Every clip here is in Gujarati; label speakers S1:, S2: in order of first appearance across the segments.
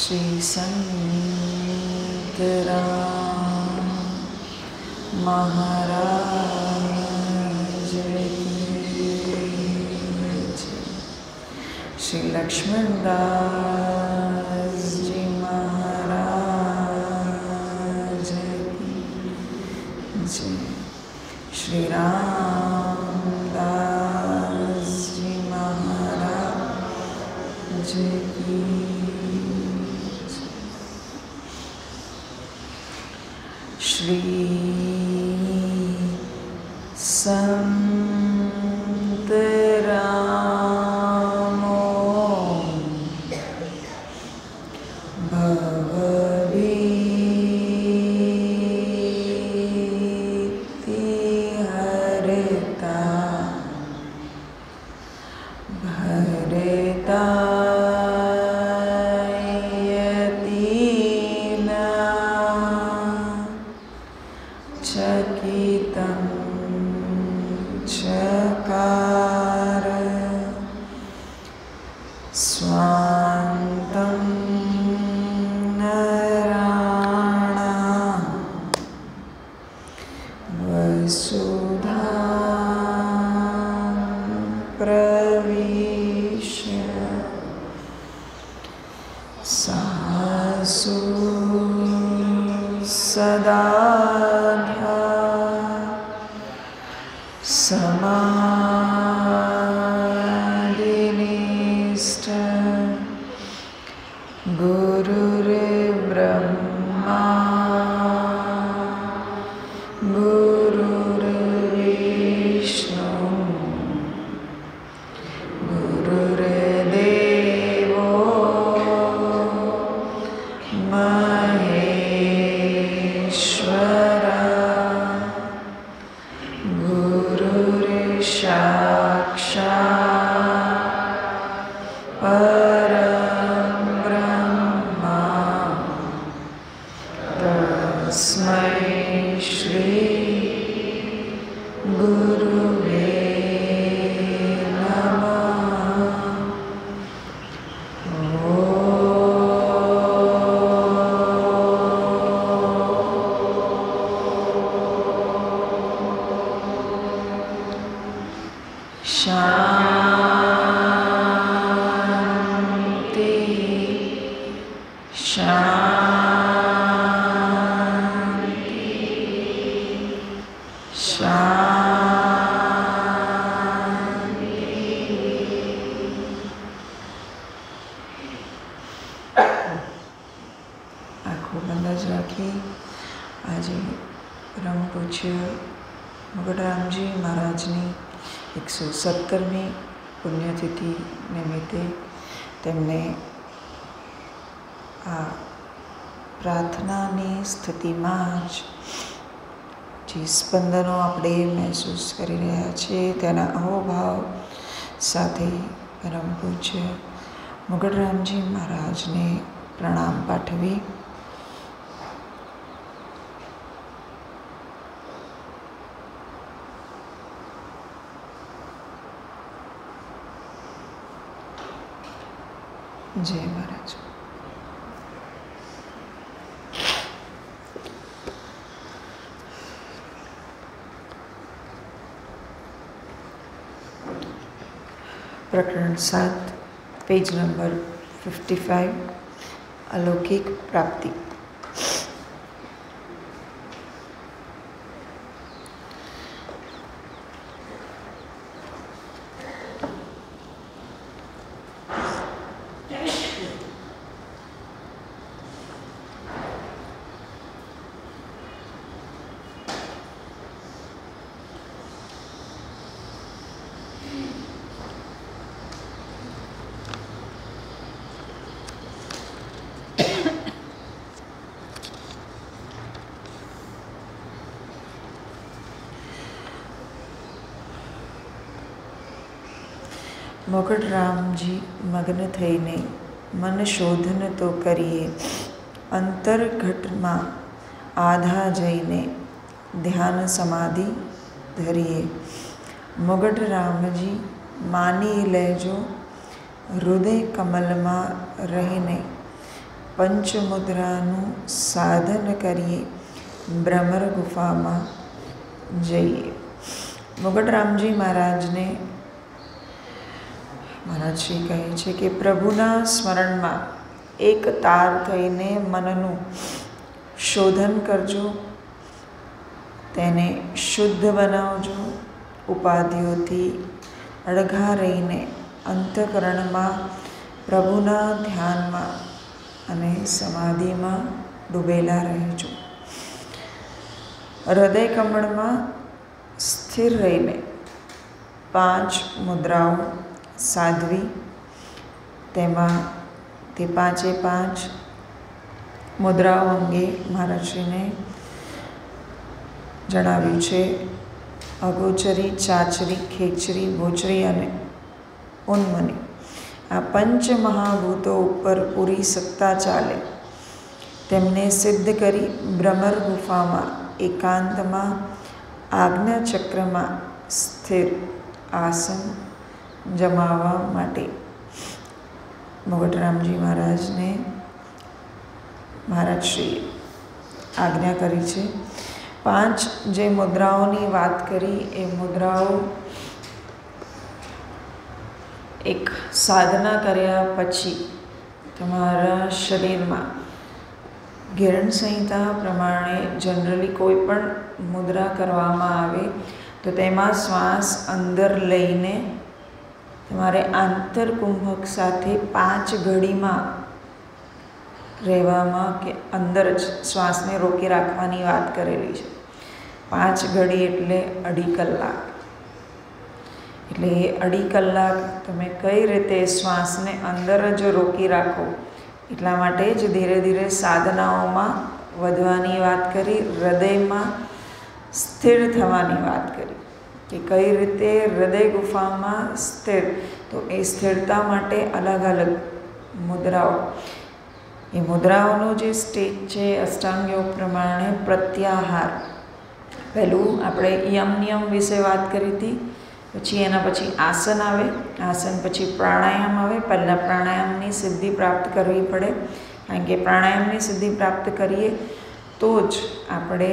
S1: श्री संत राम महाराज की जय। श्री लक्ष्मण दास जी महाराज की जय। श्री राम दास जी महाराज की। श्री संत रामो भवभीति हरता भरता चकितं चकार स्वान्तं नराणां वसुधां प्रविश्य सासु सदा समाधिनिष्ठ गुरुर्ब्रह्मा गुरुर्विष्णु गुरुर्देवो महेश्वर साक्षात् परं ब्रह्मा तस्मै श्री गुरुवे शांति शांति शांति। आँखों बंद ज राखी आज परम पूज्य मुगटरामजी महाराजनी 117મી પુણ્યતિથિ નિમિત્તે તેમને આ પ્રાર્થનાની સ્થિતિમાં જ જે સ્પંદનો આપણે મહેસૂસ કરી રહ્યા છીએ તેના અહોભાવ સાથે પરમ પૂજ્ય મુગટરામજી મહારાજને પ્રણામ પાઠવી जय महाराज। प्रकरण 7 पेज नंबर 55 अलौकिक प्राप्ति। મુગટરામજી મગ્ન થઈને મન શોધન તો કરીએ અંતર્ઘટમાં આધા જઈને ધ્યાન સમાધિ ધરીએ। મુગટરામજી માની લેજો હૃદય કમલમાં રહીને પંચમુદ્રાનું સાધન કરીએ, ભ્રમર ગુફામાં જઈએ. મુગટરામજી મહારાજને મહારાજશ્રી કહે છે કે પ્રભુના સ્મરણમાં એક તાર થઈને મનનું શોધન કરજો, તેને શુદ્ધ બનાવજો. ઉપાધિઓથી અળઘા રહીને અંતઃકરણમાં પ્રભુના ધ્યાનમાં અને સમાધિમાં ડૂબેલા રહેજો. હૃદય કમળમાં સ્થિર રહીને 5 મુદ્રાઓ સાધવી. તેમાં તે 5 મુદ્રાઓ અંગે મહારાજશ્રીને જણાવ્યું છે. અગોચરી, ચાચરી, ખેચરી, ભોચરી અને ઉન્મની. આ પંચ મહાભૂતો ઉપર પૂરી સત્તા ચાલે તેમને સિદ્ધ કરી ભ્રમર ગુફામાં એકાંતમાં આજ્ઞા ચક્રમાં સ્થિર આસન જમાવવા માટે મુગટરામજી મહારાજને મહારાજશ્રીએ આજ્ઞા કરી છે. 5 જે મુદ્રાઓની વાત કરી એ મુદ્રાઓ એક સાધના કર્યા પછી તમારા શરીરમાં ગિરણ સંહિતા પ્રમાણે જનરલી કોઈ પણ મુદ્રા કરવામાં આવે તો તેમાં શ્વાસ અંદર લઈને તમારે આંતરકુંભક સાથે 5 ઘડીમાં રહેવામાં કે અંદર જ શ્વાસને રોકી રાખવાની વાત કરેલી છે. 5 ઘડી એટલે 2.5 કલાક. એટલે એ 2.5 કલાક તમે કઈ રીતે શ્વાસને અંદર જ રોકી રાખો એટલા માટે જ ધીરે ધીરે સાધનાઓમાં વધવાની વાત કરી. હૃદયમાં સ્થિર થવાની વાત કરી કે કઈ રીતે હૃદય ગુફામાં સ્થિર. તો એ સ્થિરતા માટે અલગ અલગ મુદ્રાઓ. એ મુદ્રાઓનો જે સ્ટેજ છે અષ્ટાંગ યોગ પ્રમાણે પ્રત્યાહાર. પહેલું આપણે યમ નિયમ વિશે વાત કરી હતી. પછી એના પછી આસન આવે, આસન પછી પ્રાણાયામ આવે. પહેલાં પ્રાણાયામની સિદ્ધિ પ્રાપ્ત કરવી પડે, કારણ કે પ્રાણાયામની સિદ્ધિ પ્રાપ્ત કરીએ તો જ આપણે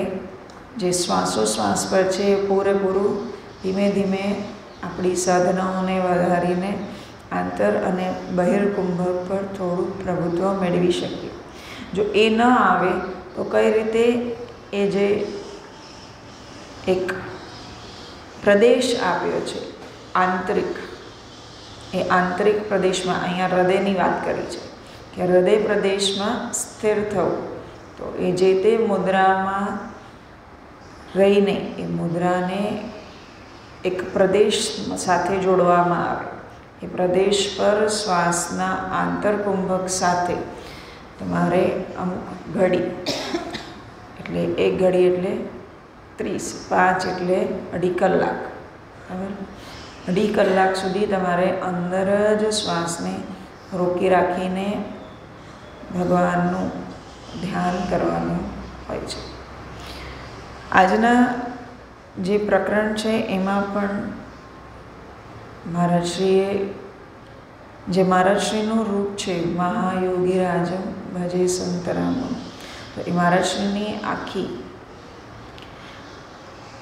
S1: જે શ્વાસોશ્વાસ પર છે એ પૂરેપૂરું ધીમે ધીમે આપણી સાધનાઓને વધારીને આંતર અને બહિર્કુંભક પર થોડું પ્રભુત્વ મેળવી શકીએ. જો એ ન આવે તો કઈ રીતે એ જે એક પ્રદેશ આપ્યો છે આંતરિક, એ આંતરિક પ્રદેશમાં અહીંયા હૃદયની વાત કરી છે કે હૃદય પ્રદેશમાં સ્થિર થવું. તો એ જે તે મુદ્રામાં રહીને એ મુદ્રાને એક પ્રદેશ સાથે જોડવામાં આવે. એ પ્રદેશ પર શ્વાસના આંતરકુંભક સાથે તમારે અમુક ઘડી, એટલે 1 ઘડી એટલે 30, 5 એટલે 2.5 કલાક, બરાબર. 2.5 કલાક સુધી તમારે અંદર જ શ્વાસને રોકી રાખીને ભગવાનનું ધ્યાન કરવાનું હોય છે. આજના જે પ્રકરણ છે એમાં પણ મહારાજશ્રીએ જે મહારાજશ્રીનું રૂપ છે મહાયોગી રાજમ ભજે સંતરામમ, તો એ મહારાજશ્રીની આખી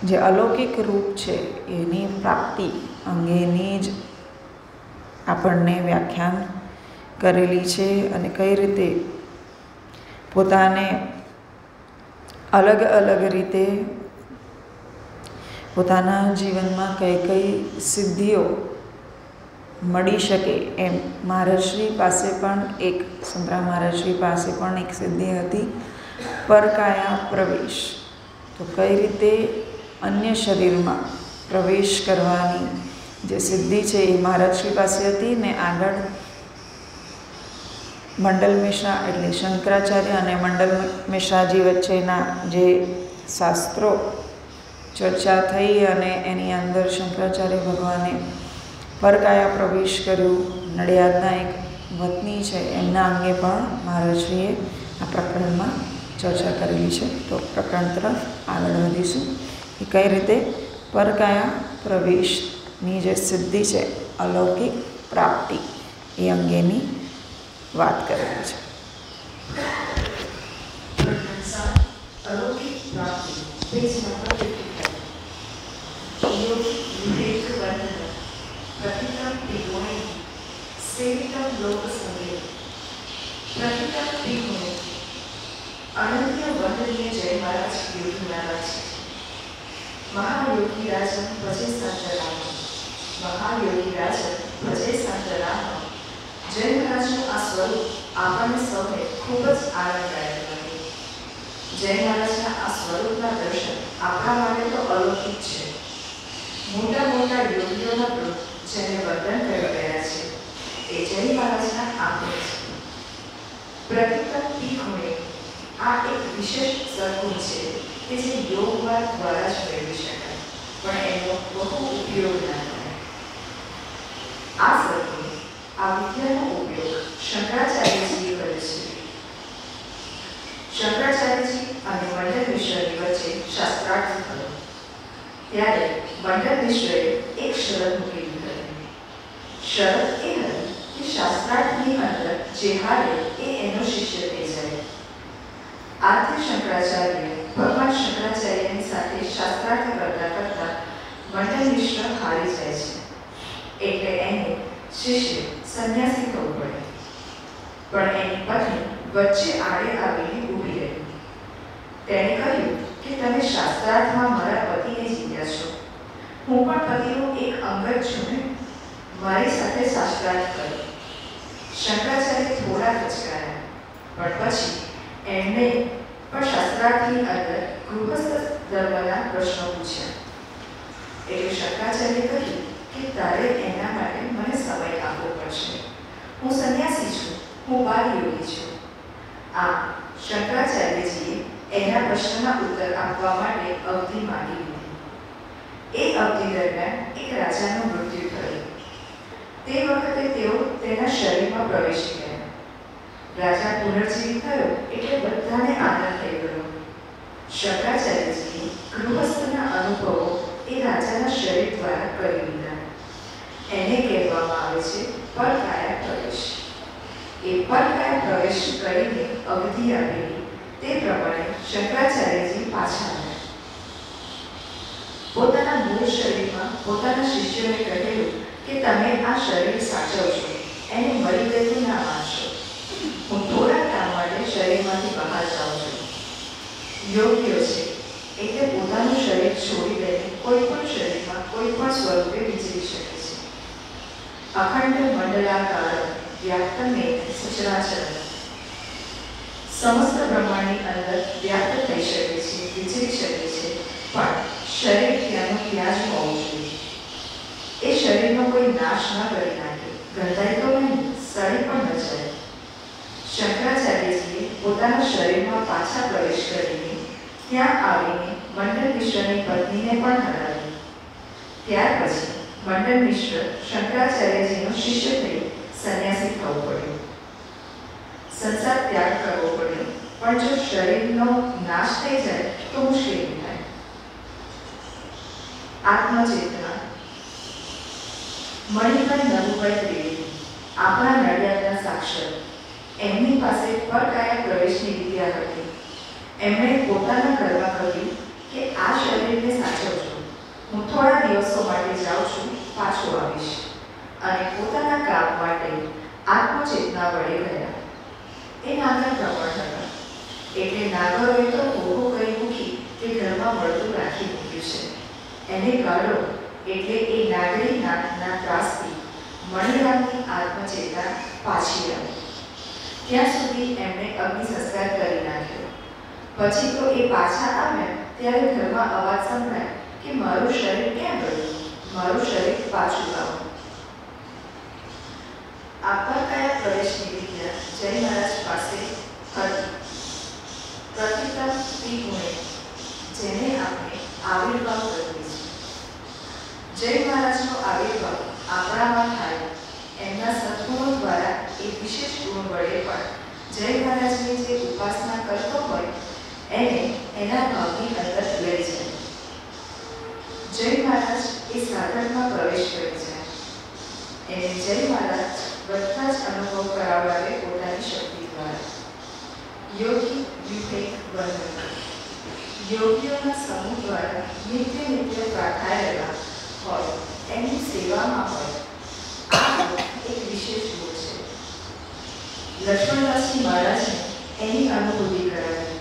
S1: જે અલૌકિક રૂપ છે એની પ્રાપ્તિ અંગેની જ આપણને વ્યાખ્યાન કરેલી છે. અને કઈ રીતે પોતાને અલગ અલગ રીતે પોતાના જીવનમાં કઈ કઈ સિદ્ધિઓ મળી શકે એમ મહારાજશ્રી પાસે પણ એક સંતરામ મહારાજશ્રી પાસે પણ એક સિદ્ધિ હતી, પરકાયા પ્રવેશ. તો કઈ રીતે અન્ય શરીરમાં પ્રવેશ કરવાની જે સિદ્ધિ છે એ મહારાજશ્રી પાસે હતી. ને આગળ મંડલ મિશ્રા એટલે શંકરાચાર્ય અને મંડલ મિશ્રાજી વચ્ચેના જે શાસ્ત્રો ચર્ચા થઈ અને એની અંદર શંકરાચાર્ય ભગવાને પરકાયા પ્રવેશ કર્યું. નડિયાદના એક વતની છે એમના અંગે પણ મહારાજશ્રીએ આ પ્રકરણમાં ચર્ચા કરેલી છે. તો પ્રકરણ તરફ આગળ વધીશું કે કઈ રીતે પરકાયા પ્રવેશની જે સિદ્ધિ છે અલૌકિક પ્રાપ્તિ એ અંગેની વાત કરેલી છે. प्रशंसा अलौकिक प्राप्ति पेज नंबर 55 योग विवेक वर्णन प्रतिक्रम त्रिगुणे सेवितम लोक संगे प्रतिक्रम त्रिगुणे अनंत वंदनीय जय महाराज योगी महाराज महायोगी राजन भजे संतराम महायोगी राजन भजे संतराम जय महाराजનું આ સ્વરૂપ આપણને સૌને ખૂબ જ આનંદદાયક લાગે. જય મહારાજના આ સ્વરૂપના દર્શન આપણા માટે તો અલૌકિક છે. મોટા મોટા યોગીઓના ગ્રુપ જેને વર્ણન કરી રહ્યા છે એ જય મહારાજના આંકડે છે. પ્રતિક્રમ ત્રિગુણે આ એક વિશેષ સદગુણ છે કે જે યોગમાર્ગ દ્વારા જ મેળવી શકાય, પણ એનો બહુ ઉપયોગ ના થાય. આ સદગુણ આ વિદ્યાનો ઉપયોગ શંકરાચાર્યજીએ કર્યો છે. શંકરાચાર્યજી અને મંડળ મિશ્રની વચ્ચે શાસ્ત્રાર્થ થયો ત્યારે મંડળ મિશ્રએ એક શરત મૂકેલી હતી. શરત એ હતી કે શાસ્ત્રાર્થની અંદર જે હારે એ એનો શિષ્ય થઈ જાય. આથી શંકરાચાર્ય ભગવાન શંકરાચાર્યની સાથે શાસ્ત્રાર્થ કરતા કરતા મંડળ મિશ્ર હારી જાય છે, એટલે એને શિષ્ય સંન્યાસી થવું પડે. પણ એની પત્ની વચ્ચે આડે આવીને ઊભી રહી. તેણે કહ્યું કે તમે શાસ્ત્રાર્થમાં મારા પતિને જીત્યા છો, હું પણ પતિનો એક અંગત છું ને, મારી સાથે શાસ્ત્રાર્થ કરો. શંકરાચાર્ય થોડા ખચકાયા, પણ પછી એમણે પણ શાસ્ત્રાર્થની અંદર ગૃહસ્થ ધર્મના પ્રશ્નો પૂછ્યા. એટલે શંકરાચાર્ય કહ્યું કે તારે એના માટે મને સમય આપવો પડશે. હું સંન્યાસી છું, હું બાલયોગી છું. આમ શંકરાચાર્યજીએ એના પ્રશ્નના ઉત્તર આપવા માટે અવધિ માંગી લીધી. એ અવધિ દરમિયાન એક રાજાનું મૃત્યુ થયું. તે વખતે તેઓ તેના શરીરમાં પ્રવેશી ગયા. રાજા પુનર્જીવિત થયો એટલે બધાને આનંદ થઈ ગયો. શંકરાચાર્યજીએ ગૃહસ્થના અનુભવો એ રાજાના શરીર દ્વારા કરી લીધા. એને કહેવામાં આવે છે પરકાયા પ્રવેશ. એ પરકાયા પ્રવેશ કરીને અવધિ આપેલી તે પ્રમાણે શંકરાચાર્યજી પાછા આવ્યા. પોતાના મૂળ શરીરમાં પોતાના શિષ્યોને કહેલું કે તમે આ શરીર સાચવશો, એને મરી ગયેલું ના માનશો. હું થોડા કામ માટે શરીરમાંથી બહાર જાઉં છું. યોગ્ય છે એટલે પોતાનું શરીર છોડી દઈને કોઈ પણ શરીરમાં કોઈ પણ સ્વરૂપે વિચરી શકે છે. અખંડ મંડલાકાર વ્યાપ્તને સચરાચર સમસ્ત બ્રહ્માંડની અંદર વ્યાપ્ત થઈ શકે છે, વિચરી શકે છે, પણ શરીર ત્યાંનું ત્યાં જ હોવું જોઈએ. એ શરીરનો કોઈ નાશ ન કરી નાખે, ગંધાય તો નહીં, સડી પણ ન જાય. શંકરાચાર્યજીએ પોતાના શરીરમાં પાછા પ્રવેશ કરીને ત્યાં આવીને મંડળ મિશ્રની પત્નીને પણ હરાવી. ત્યાર પછી મંડળ મિશ્ર શંકરાચાર્યજીનો શિષ્ય થઈ સંન્યાસી થવું પડ્યું. સંસાર ત્યાગ કરવો પડ્યો, પણ જો શરીરનો નાશ થઈ જાય તો મુશ્કેલી થાય. આત્મચેતના મણિભાઈ નભુભાઈ ત્રિવેદી આપણા નડિયાદના સાક્ષર, એમની પાસે પરકાયા પ્રવેશની વિદ્યા હતી. એમણે પોતાના ઘરમાં કહ્યું કે આ શરીરને સાચવજો, હું થોડા દિવસો માટે જાઉં છું, પાછો આવીશ. અને પોતાના કામ માટે આત્મચેતના વડે ગયા. એ નાગર પ્રમાણ હતા, એટલે નાગરોએ તો ભોગો કરી મૂકી કે ઘરમાં મળતું રાખી મૂક્યું છે, એને કાઢો. એટલે એ નાગરી નાગના ત્રાસથી મણિરામની આત્મચેતના પાછી આવી. ત્યાં સુધી એમણે અગ્નિ સંસ્કાર કરી નાખ્યો. પછી તો એ પાછા આવ્યા ત્યારે ઘરમાં અવાજ સંભળાય કે મારું શરીર ક્યાં ગયું, મારું શરીર પાછું લાવો. આ પરકાયા પ્રવેશની વિદ્યા જય મહારાજ પાસે હતી. પ્રતિક્રમ ત્રિગુણે જેને આપણે આવિર્ભાવ કરીએ છીએ. જય મહારાજનો આવિર્ભાવ આપણામાં થાય એમના સદગુણો દ્વારા એ વિશેષ ગુણ વડે પણ જય મહારાજની જે ઉપાસના કરતો હોય એને એના ભાવની અંદર લઈ જાય. જય મહારાજ એ સાધનમાં પ્રવેશ કરી જાય. એને જય મહારાજ બધા જ અનુભવ કરાવડાવે પોતાની શક્તિ દ્વારા. યોગી વિવેક વર્ણન. યોગીઓના સમૂહ દ્વારા નિત્ય પ્રાર્થાયેલા હોય એમની સેવામાં હોય આ એક વિશેષ ગુણ છે. લક્ષ્મણદાસજી મહારાજને એની અનુભૂતિ કરાવી.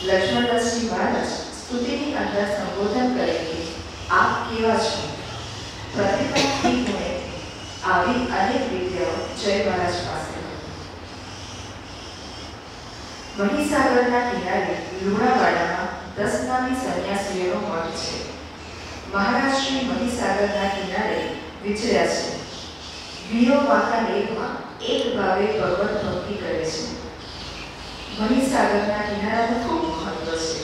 S1: લક્ષ્મણદાસજી મહારાજ સ્તુતિની અંદર સંબોધન કરે કે આપ કેવા છો. પ્રતિપત્તિ ગુણે આવી અનેક વિદ્યાઓ જય મહારાજ પાસે. મહીસાગરના કિનારે લુણાવાડામાં 10 નામી સંન્યાસીઓનો મઠ છે. મહારાજ શ્રી મહીસાગરના કિનારે વિચર્યા છે. વીરો વાંકા લેકમાં એક ભાવે ભગવત ભક્તિ કરે છે. મહીસાગરના કિનારાનું ખૂબ મહત્વ છે.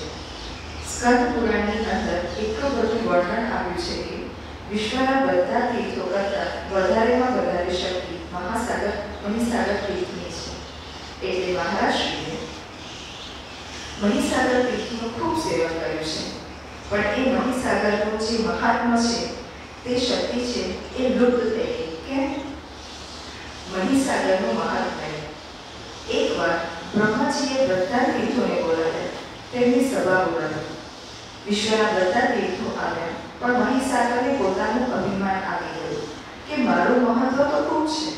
S1: સ્કંદ પુરાણની અંદર એટલું બધું વર્ણન આવ્યું છે કે વિશ્વના બધા તીર્થો કરતાં વધારેમાં વધારે શક્તિ મહીસાગર તીર્થની છે. એટલે મહારાજશ્રીએ મહીસાગર તીર્થનું ખૂબ સેવન કર્યું છે. પણ એ મહીસાગરનું જે મહાત્મ્ય છે તે શક્તિ છે એ લુપ્ત થઈ ગઈ. કેમ? મહીસાગરનું મહાત્મ્ય. એકવાર બ્રહ્માજીએ બધા તીર્થોને બોલાવ્યા, તેમની સભા બોલાવી. વિશ્વના બધા તીર્થો આવ્યા, પણ મહીસાગરને પોતાનું અભિમાન આવી ગયું કે મારું મહત્વ તો ખૂબ છે,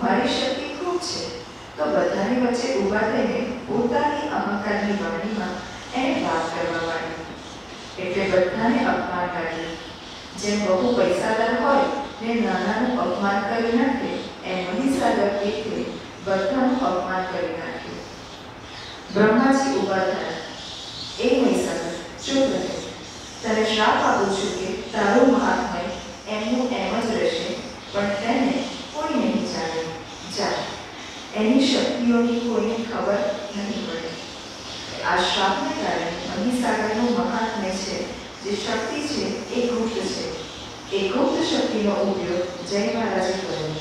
S1: મારી શક્તિ ખૂબ છે, તો બધાની વચ્ચે ઊભા થઈને પોતાની અહંકારની વાણીમાં એને વાત કરવા માંડી. એટલે બધાને અપમાન કર્યું. જેમ બહુ પૈસાદાર હોય ને નાનાનું અપમાન કરી નાખે એમ મહીસાગર તીર્થે બધાનું અપમાન કરી નાખ્યું. બ્રહ્માજી ઊભા થયા. એ મહીસાગર ચૂપ રહે. તને શ્રાપ આપું છું કે તારું મહાત્મય એમનું એમ જ રહેશે, પણ તેને કોઈ નહીં જાણે. જા, એની શક્તિઓની કોઈને ખબર નહીં પડે. આ શ્રાપને કારણે મહીસાગરનું મહાત્મ્ય છે, જે શક્તિ છે એ ગુપ્ત છે. એ ગુપ્ત શક્તિનો ઉપયોગ જય મહારાજે કર્યો.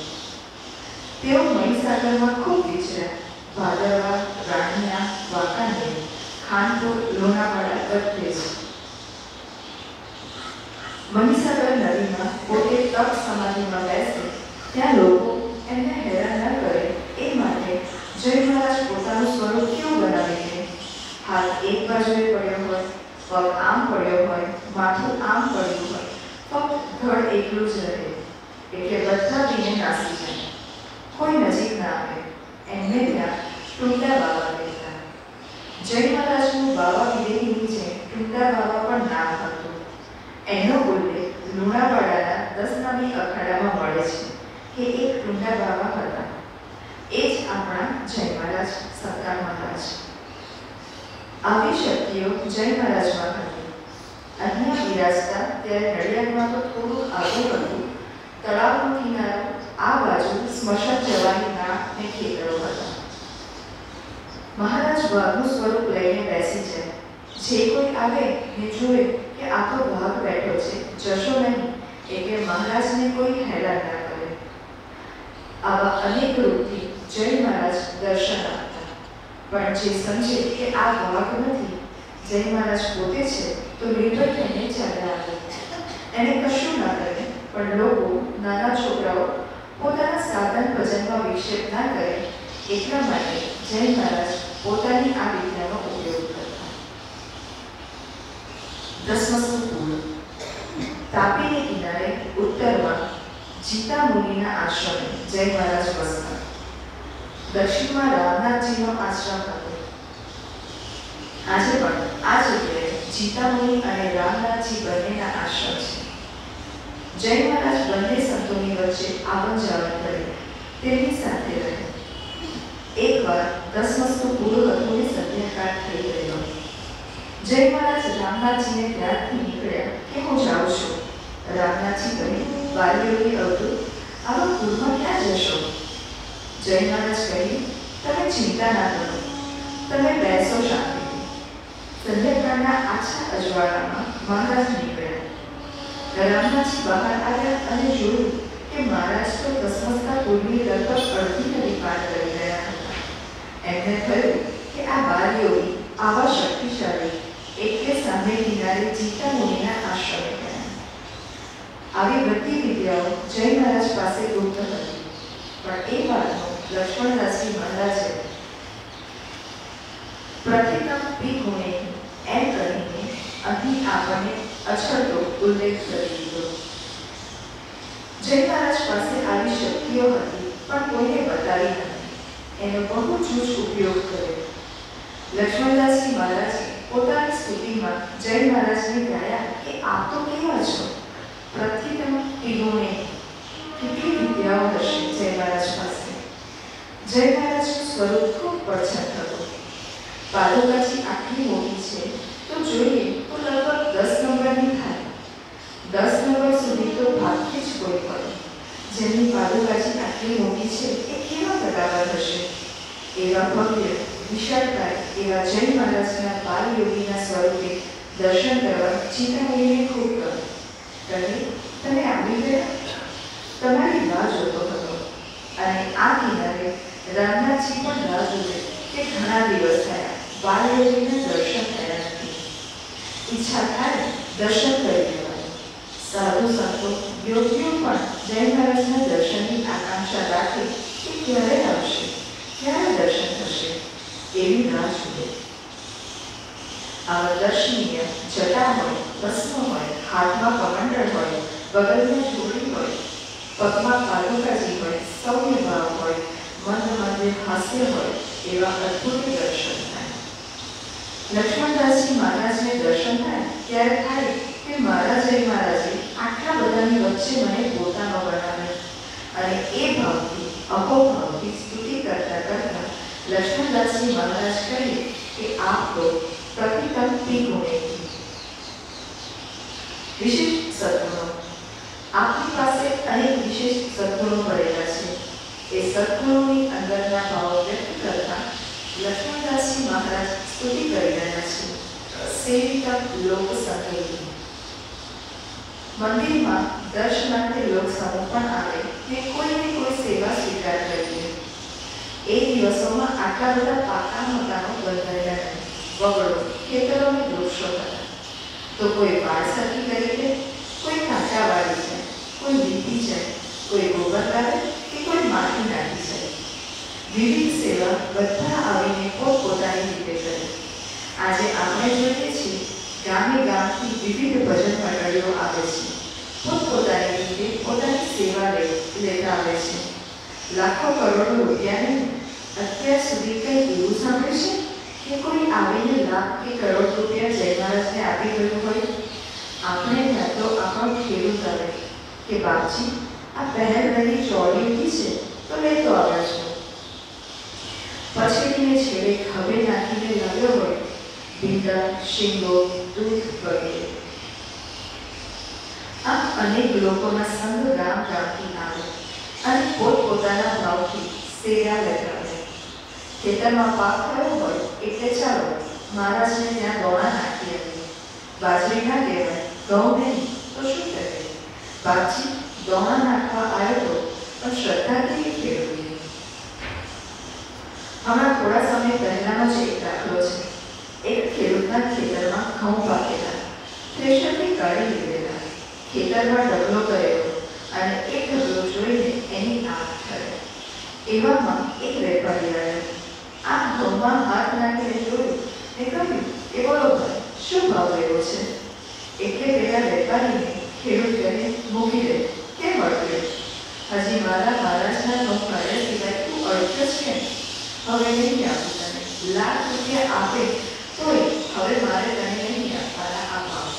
S1: તેઓ મહીસાગરમાં ખૂબ વિચર્યા. ભાદરવા, રાણીયા, વાંકાનેર, ખાનપુર, લુણાવાડા બધે જ. મહીસાગર નદીમાં પોતે તપ સમાધિમાં બેસે ત્યાં લોકો એમને હેરાન ન કરે એ માટે જય મહારાજ પોતાનું સ્વરૂપ કેવું બનાવે છે. હાથ એક બાજુએ પડ્યો હોય, પગ આમ પડ્યો હોય, માથું આમ પડ્યું હોય, ફક્ત ધડ એકલું જ રહે. એટલે બધા બીને નાસી જાય. કોઈ નજીક ના આવે. એમને ત્યાં ટુંડા બાવા કહેતા. જય મહારાજનું બાવા વિદેહીની છે ટુંડા બાવા પણ નામ હતું. એનો ઉલ્લેખ લુણાવાડાના 10 નામી અખાડામાં મળે છે કે એક ટુંડા બાવા હતા. એ જ આપણા જય મહારાજ, સત્કાર મહારાજ. આવી શક્તિઓ જય મહારાજમાં હતી. અહીંયા બિરાજતા ત્યારે નડિયાદમાં તો થોડું આગળ હતું. તળાવનો કિનારો આ બાજુ સ્મશાન જવાની ના ને ખેતરો હતા. મહારાજ વાઘનું સ્વરૂપ લઈને બેસી જાય. જે કોઈ આવે ને જોવે કે આ તો વાઘ બેઠો છે, જશો નહીં, એટલે મહારાજને કોઈ હેરાન ના કરે. આવા અનેક રૂપથી જય મહારાજ દર્શન આપતા. પણ જે સમજે કે આ વાઘ નથી, જય મહારાજ પોતે છે, તો નિર્ભય થઈને ચાલ્યા આવે. એને કશું ના કરે. પણ લોકો, નાના છોકરાઓ પોતાના સાધન ભજનમાં વિક્ષેપ ના કરે એટલા માટે જય મહારાજ પોતાની આ વિદ્યાનો ઉપયોગ કરતા. 10મું પુલ. તાપીને કિનારે ઉત્તરમાં જીતા મુનિના આશ્રમે જય મહારાજ વસતા. દક્ષિણમાં રામનાથજીનો આશ્રમ હતો. આજે પણ આ જગ્યાએ જીતા મુનિ અને રામનાથજી બંનેના આશ્રમ છે. જય મહારાજ બંને સંતોની વચ્ચે આવન જાવન કરે, તેમની સાથે રહે. એકવાર 10મસ્તું પૂરું હતું ને સંધ્યાકાળ થઈ ગયો. જય મહારાજ રામનાથજીને ત્યારથી નીકળ્યા કે હું જાઉં છું. રામનાથજી કહે, વાલીઓની અવધૂત, આવા પૂરમાં ક્યાં જશો? જય મહારાજ કહે, તમે ચિંતા ના કરો, તમે બેસો શાંતિથી. સંધ્યાકાળના આછા અજવાળામાં મહારાજ નીકળ્યા. રામનાથજી બહાર આવ્યા અને જોયું કે મહારાજ તો ધસમસતા પૂરની લગભગ અડધી નદી પાર કરી રહ્યા હતા. એમને થયું કે આ બાલીઓની આવા શક્તિશાળી એટલે સામે કિનારે જીતા મુનિના આશ્રમે ગયા. આવી બધી વિદ્યાઓ જય મહારાજ પાસે ગુપ્ત હતી. પણ એ વાતનો લક્ષ્મણદાસજી મહારાજે પ્રતિક્રમ પી ગુણે એમ કરીને અહીં આપણને અછડતો ઉલ્લેખ કરી દીધો. જય મહારાજ પાસે આવી શક્તિઓ હતી પણ કોઈને બતાવી નથી. એનો બહુ જૂજ ઉપયોગ કર્યો. લક્ષ્મણદાસજી મહારાજે પોતાની સ્તુતિમાં જય મહારાજને ગાયા કે આપ તો કેવા છો, પ્રતિક્રમ પી ગુણે. કેટલી વિદ્યાઓ હશે જય મહારાજ પાસે. જય મહારાજનું સ્વરૂપ ખૂબ પ્રચંડ હતું. પાદુકાજી આટલી મોટી છે તો જોઈએ તો લગભગ 10 નંબરની થાય. 10 નંબર સુધી તો ભાગ્યે જ કોઈ પડે. જેમની પાદુકાજી આટલી મોટી છે એ કેવા કદાવર હશે. એવા ભવ્ય વિશાળકાય એવા જય મહારાજના બાલ યોગીના સ્વરૂપે દર્શન કરવા ચિંતામણીને ખૂબ ગમ્યું. તમે આવી ગયા? તમારી રાહ જોતો હતો. અને આ કિનારે રામનાથજી પણ રાહ જોવે કે ઘણા દિવસ થયા બાલયોગીના દર્શન થયા નથી. ઈચ્છા થાય દર્શન કરી લેવાનું. સાધુ સંતો યોગીઓ પણ જય મહારાજના દર્શનની આકાંક્ષા રાખે કે ક્યારે આવશે, ક્યારે દર્શન થશે, એવી રાહ જુએ. આવા દર્શનીય જટા હોય, ભસ્મ હોય, હાથમાં કમંડળ હોય, બગલમાં જોડી હોય, પગમાં પાદુકાજી હોય, સૌમ્ય ભાવ હોય, મંદ મંદ હાસ્ય હોય, એવા અદ્ભુત દર્શન થાય. લક્ષ્મણદાસજી મહારાજને દર્શન થાય ત્યારે થાય કે મહારાજે આટલા બધાની વચ્ચે મને પોતાનો બનાવ્યો. અને એ ભાવથી અહોભાવથી સ્તુતિ કરતા કરતા લક્ષ્મણદાસજી મહારાજ કહે કે આપ તો પ્રતિક્રમ પી ગુણે. વિશિષ્ટ સદ્ગુણો. આપની પાસે અનેક વિશેષ સદ્ગુણો ભરેલા છે. એ સદ્ગુણોની અંદરના ભાવો વ્યક્ત કરતા લક્ષ્મણદાસજી મહારાજ સ્તુતિ કરી રહ્યા છે. સેવિકા લોક સંકેતી. મંદિરમાં દર્શનાર્થે લોક સમૂહ પણ આવે કે કોઈને કોઈ સેવા સ્વીકાર કરીએ. એ દિવસોમાં આટલા બધા પાકા મકાનો બંધાયેલા નહીં. વગડો, ખેતરો અને વૃક્ષો હતા. તો કોઈ વાડ સરખી કરી દે, કોઈ કાંટા વાળી જાય, કોઈ લીપી જાય, કોઈ ગોબર કાઢે કે કોઈ માટી નાખી જાય. વિવિધ સેવા બધા આવીને પોતપોતાની રીતે કરે. આજે આપણે જોઈએ છીએ ગામે ગામથી વિવિધ ભજન મંડળીઓ આવે છે. પોતપોતાની રીતે પોતાની સેવા લેતા આવે છે. લાખો કરોડો રૂપિયાને અત્યાર સુધી કંઈ એવું સાંભળ્યું છે કે કોઈ આવીને લાખ કે કરોડ રૂપિયા જય મહારાજને આપી ગયું હોય? આપણે ત્યાં તો આપણો ખેડૂત આવે કે બાપજી આ પહેલ રહી ચોળી ઉઠી છે તો લેતો આવ્યો છું. પછેડીને છેડે ખભે નાખીને લાવ્યો હોય ભીંડા, શીંગો, દૂધ વગેરે. આમ અનેક લોકોના સંઘ ગામ ગામથી આવે અને પોતપોતાના ભાવથી સેવા લેતા આવે. ખેતરમાં પાક થયો હોય એટલે ચાલો મહારાજને ત્યાં દોણા નાખી હતી. બાજરી ના કહેવાય, ઘઉં નહીં તો શું કહેવાય? બાપજી દોણા નાખવા આવ્યો તો પણ શ્રદ્ધા કેવી કેળવી. હમણાં થોડા સમય પહેલાનો જ એક દાખલો છે. એક ખેડૂતના ખેતરમાં ઘઉં પાકેલા, થ્રેશરથી કાઢી લીધેલા. ખેતરમાં ઢગલો કર્યો અને એક ઢગલો જોઈને એની આંખ ઠરે. એવામાં એક વેપારી આવ્યો. આ ઘઉંમાં હાથ નાખીને જોયું ને કહ્યું કે બોલો ભાઈ શું ભાવ લેવો છે? એટલે પેલા વેપારીને ખેડૂત કહે મૂકી દે, કેમ અડક્યો? હજી મારા મહારાજના ઘઉં કાઢ્યા સિવાય તું અડક્યો છે? હવે નહીં આપું તને. લાખ રૂપિયા આપે તોય હવે મારે તને નહીં આપવાના આ ભાવ.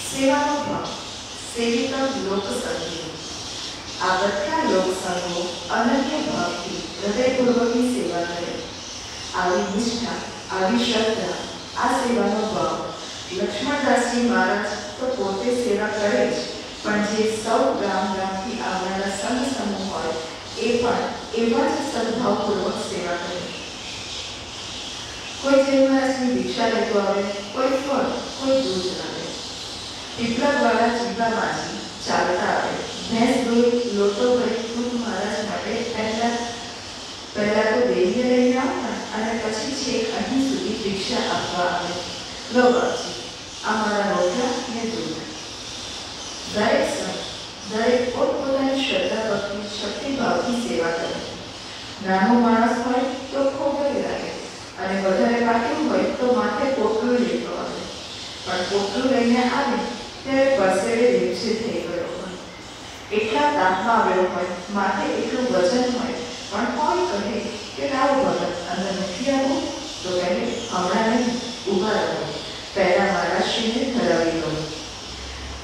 S1: સેવાનો ભાવ. સેવિકા લોક સંગીત. આ બધા લોકસંગો અનન્ય ભાવથી હૃદયપૂર્વકની સેવા કરે. આવી નિષ્ઠા, આવી શ્રદ્ધા, આ સેવાનો ભાવ. લક્ષ્મણદાસજી મહારાજ તો પોતે સેવા કરે જ, પણ જે સૌ ગામ ગામથી આવનારા સંઘ સમૂહ હોય એ પણ એવા જ સદભાવપૂર્વક સેવા કરે. કોઈ જય મહારાજની દીક્ષા લેતો આવે, કોઈ ફળ, કોઈ દૂધ લાવે. પીપળાવાળા જીવામાંથી ચાલતા આવે. ભેંસ દોઈ લોટો ભરી દૂધ મહારાજ માટે પહેલા તો દેવીએ લઈને આવતા અને પછી છેક અહીં સુધી દીક્ષા આપવા આવે. લો બાપજી આ મારા રોટલા ને દૂધ. દરેક પોતપોતાની શ્રદ્ધા ભક્તિ શક્તિભાવથી સેવા કરે. નાનો માણસ હોય તો ખૂબ જ લાગે,
S2: અને વધારે પાક્યું હોય તો માથે પોટલું લેતો આવે, પણ પોટલું લઈને આવે ત્યારે પરસેવે રેપઝેબ થઈ ગયો હોય, એટલા તાપમાં આવ્યો હોય, માથે એટલું વજન હોય, પણ કોઈ કહે કે લાવો ભગત અંદર નથી આવું, તો કહે હમણાં નહીં, ઊભા રહો, પહેલા મહારાજશ્રીને ધરાવી દો.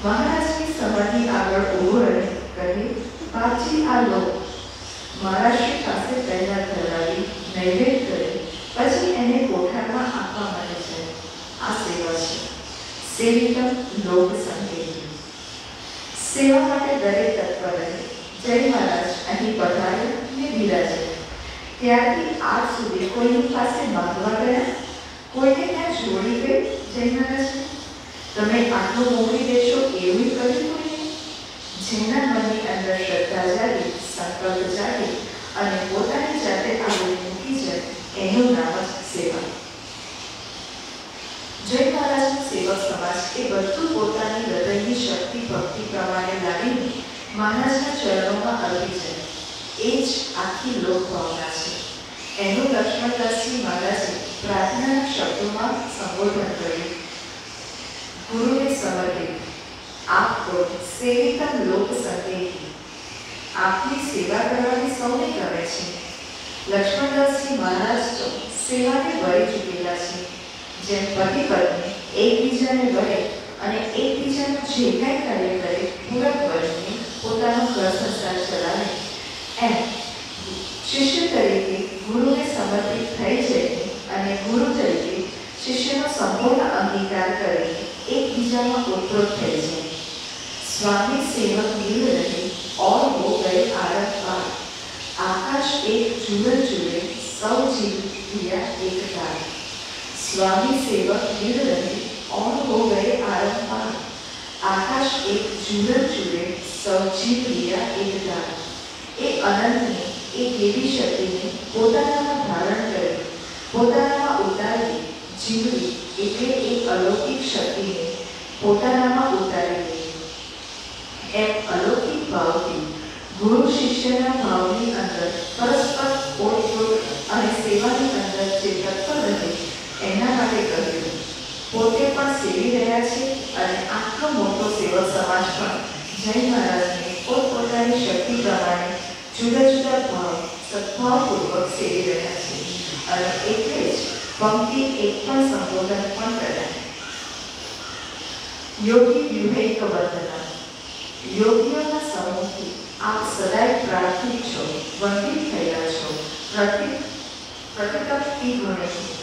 S2: મહારાજની સમાધિ આગળ ઊભો રહે, કહે બાપજી આ લો. મહારાજશ્રી પાસે પહેલા ધરાવી નૈવેદ્ય કરે, પછી એને કોઠારમાં આપવા મળે છે. આ સેવા છે. સેવિતમ લોક સંકેતી. સેવા માટે દરેક તત્પર રહે. જય મહારાજ અહીં પધારે ને બિરાજે. ત્યારથી આજ સુધી કોઈની પાસે માંગવા ગયા, કોઈને ત્યાં જોડી ગઈ. જય મહારાજ તમે આટલું મોકલી દેશો એવું કર્યું કોઈને? જેના મનની અંદર શ્રદ્ધા જાગી, સંકલ્પ જાગે અને પોતાની જાતે આગળ મૂકી જાય, એનું નામ જ સેવા. જય મહારાજનો સેવક સમાજ એ બધું પોતાની હૃદયની શક્તિ ભક્તિ પ્રમાણે લાવીને મહારાજના ચરણોમાં અર્પી જાય. એ જ આખી લોકભાવના છે. એનું લક્ષ્મણદાસજી મહારાજે પ્રાર્થનાના શબ્દોમાં સંબોધન કર્યું. ગુરુને સમર્પિત આપકો સેવિતમ લોક સંકેતી. આપની સેવા કરવાની સૌને ગમે છે. લક્ષ્મણદાસજી મહારાજ તો સેવાને વળી ચૂકેલા છે. જેમ પતિ પત્ની એકબીજાને વળે અને એકબીજાનું જે કાંઈ કાર્ય કરે પૂરક વળીને પોતાનો ઘર સંસાર ચલાવે, એમ શિષ્ય તરીકે ગુરુને સમર્પિત થઈ જઈને અને ગુરુ તરીકે શિષ્યનો સંપૂર્ણ અંગીકાર કરીને એકબીજામાં ઓતપ્રોત થઈ જાય. स्वामी सेवक मिल रहे और हो गए आरंभपार, आकाश एक जुगल जुड़े सौ जीव दिया एक तार. स्वामी सेवक मिल रहे और हो गए आरंभपार, आकाश एक जुगल जुड़े सौ जीव दिया एक तार. એ અનંતની એક એવી શક્તિને પોતાનામાં ધારણ કરી, પોતાનામાં ઉતારી જીવવી એટલે એક અલૌકિક શક્તિને પોતાનામાં ઉતારી લે. એમ અલૌકિક ભાવથી ગુરુ શિષ્યના ભાવની અંદર પરસ્પર ઓતપ્રોત અને સેવાની અંદર જે તત્પર રહે એના માટે કહ્યું. પોતે પણ સેવી રહ્યા છે અને આટલો મોટો સેવક સમાજ પણ જય મહારાજને પોતપોતાની શક્તિ પ્રમાણે જુદા જુદા ભાવ સદભાવપૂર્વક સેવી રહ્યા છે. અને એટલે જ પંક્તિ એક પણ સંબોધન પણ કર્યા. યોગી વિવેક વંદના. યોગીઓના સમૂહથી આપ સદાય પ્રાર્થિત છો, વંદિત થયેલા છો, પ્રતિપત્તિ ગુણેથી.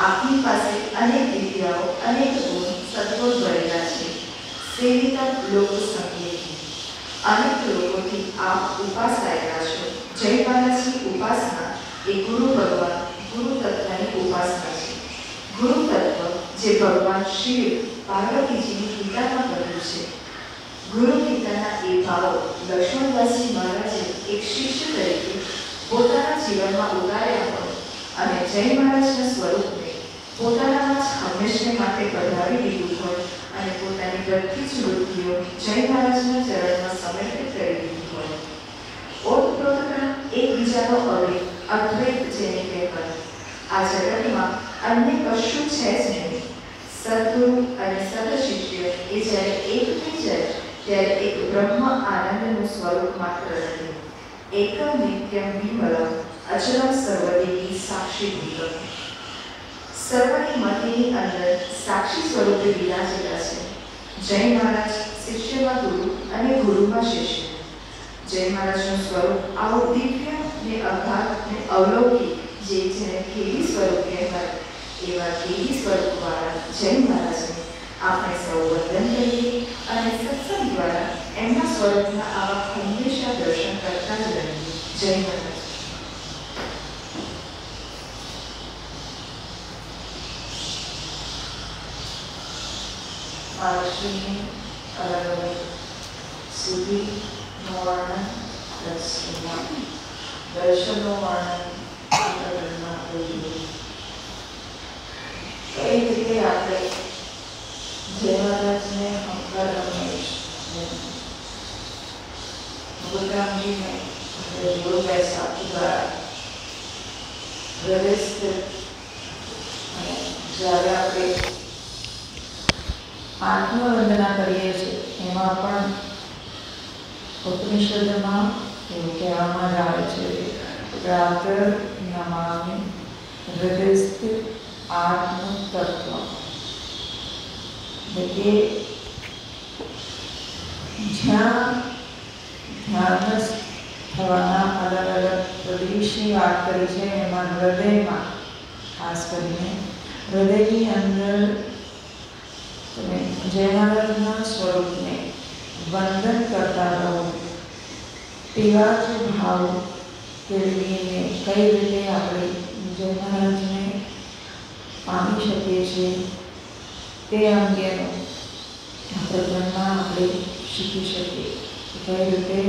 S2: આપની પાસે અનેક વિદ્યાઓ, અનેક ગુણ, સદ્ગુણ ભરેલા છે. સેવિતમ લોક સંકેતી. અનેક લોકોથી આપ ઉપાસાયેલા છો. જય મહારાજની ઉપાસના એ ગુરુ ભગવાન, ગુરુ તત્વની ઉપાસના છે. ગુરુ તત્વ જે ભગવાન શિવ પાર્વતીજીની ગીતામાં કહ્યું છે. ગુરુ ગીતાના એ ભાવો લક્ષ્મણદાસજી મહારાજે એક શિષ્ય તરીકે પોતાના જીવનમાં ઉતાર્યા હોય અને જય મહારાજના સ્વરૂપને પોતાનામાં જ હંમેશને માટે વધાવી દીધું હોય અને પોતાની બધી જ વૃત્તિઓ જય મહારાજના ચરણમાં સમર્પિત કરી દીધી હોય. ઓતપ્રોતક્રમ એકબીજાનો અવેગ, અદ્વૈત જેને કહેવાય. આ જગતમાં અન્ય કશું છે જ નહીં. સદગુરુ અને સદશિષ્ય એ જ્યારે એક થઈ જાય ત્યારે એક બ્રહ્મ આનંદનું સ્વરૂપ માત્ર રહે. એકમ નિત્યમ વિમલમ અચલમ સર્વદેહી સાક્ષીભૂતમ. સર્વની મતિની અંદર સાક્ષી સ્વરૂપે વિરાજેલા છે. જય મહારાજ શિષ્યમાં ગુરુ અને ગુરુમાં શિષ્ય. જય મહારાજનું સ્વરૂપ આવું દિવ્ય ને અગાધ ને અવલૌકિક જે જેને કેવી સ્વરૂપ કહેવાય એવા કેવી સ્વરૂપવાળા જય મહારાજને આપણે સૌ વંદન કરીએ અને સત્સંગ દ્વારા એમના સ્વરૂપના આવા હંમેશા દર્શન કરતા જ રહીએ. જય મહારાજ. મહારાષ્ટ્રની અલગ અલગ સુધીનું વર્ણન દર્શનનું વર્ણન કઈ રીતે આપણે જય મહારાજને હંકાર રમેશ ભગતરામજીને જોડ બેસા દ્વારા વ્યવસ્થિત
S1: જ્યારે આપણે આત્મવંદના કરીએ છીએ એમાં પણ ઉપનિષદમાં એવું કહેવામાં જ આવે છે પ્રાતઃ નમામિ હૃદયસ્થ આત્મતત્વ, એટલે જ્યાં ધ્યાનસ્થ થવાના અલગ અલગ પ્રદેશની વાત કરી છે એમાં હૃદયમાં ખાસ કરીને હૃદયની અંદર તમે જય મહારાજના સ્વરૂપને વંદન કરતા રહો, તેવા જ ભાવ કેળવીને કઈ રીતે આપણે જય મહારાજને પામી શકીએ છીએ તે અંગેનું પ્રકરણમાં આપણે શીખી શકીએ. કઈ રીતે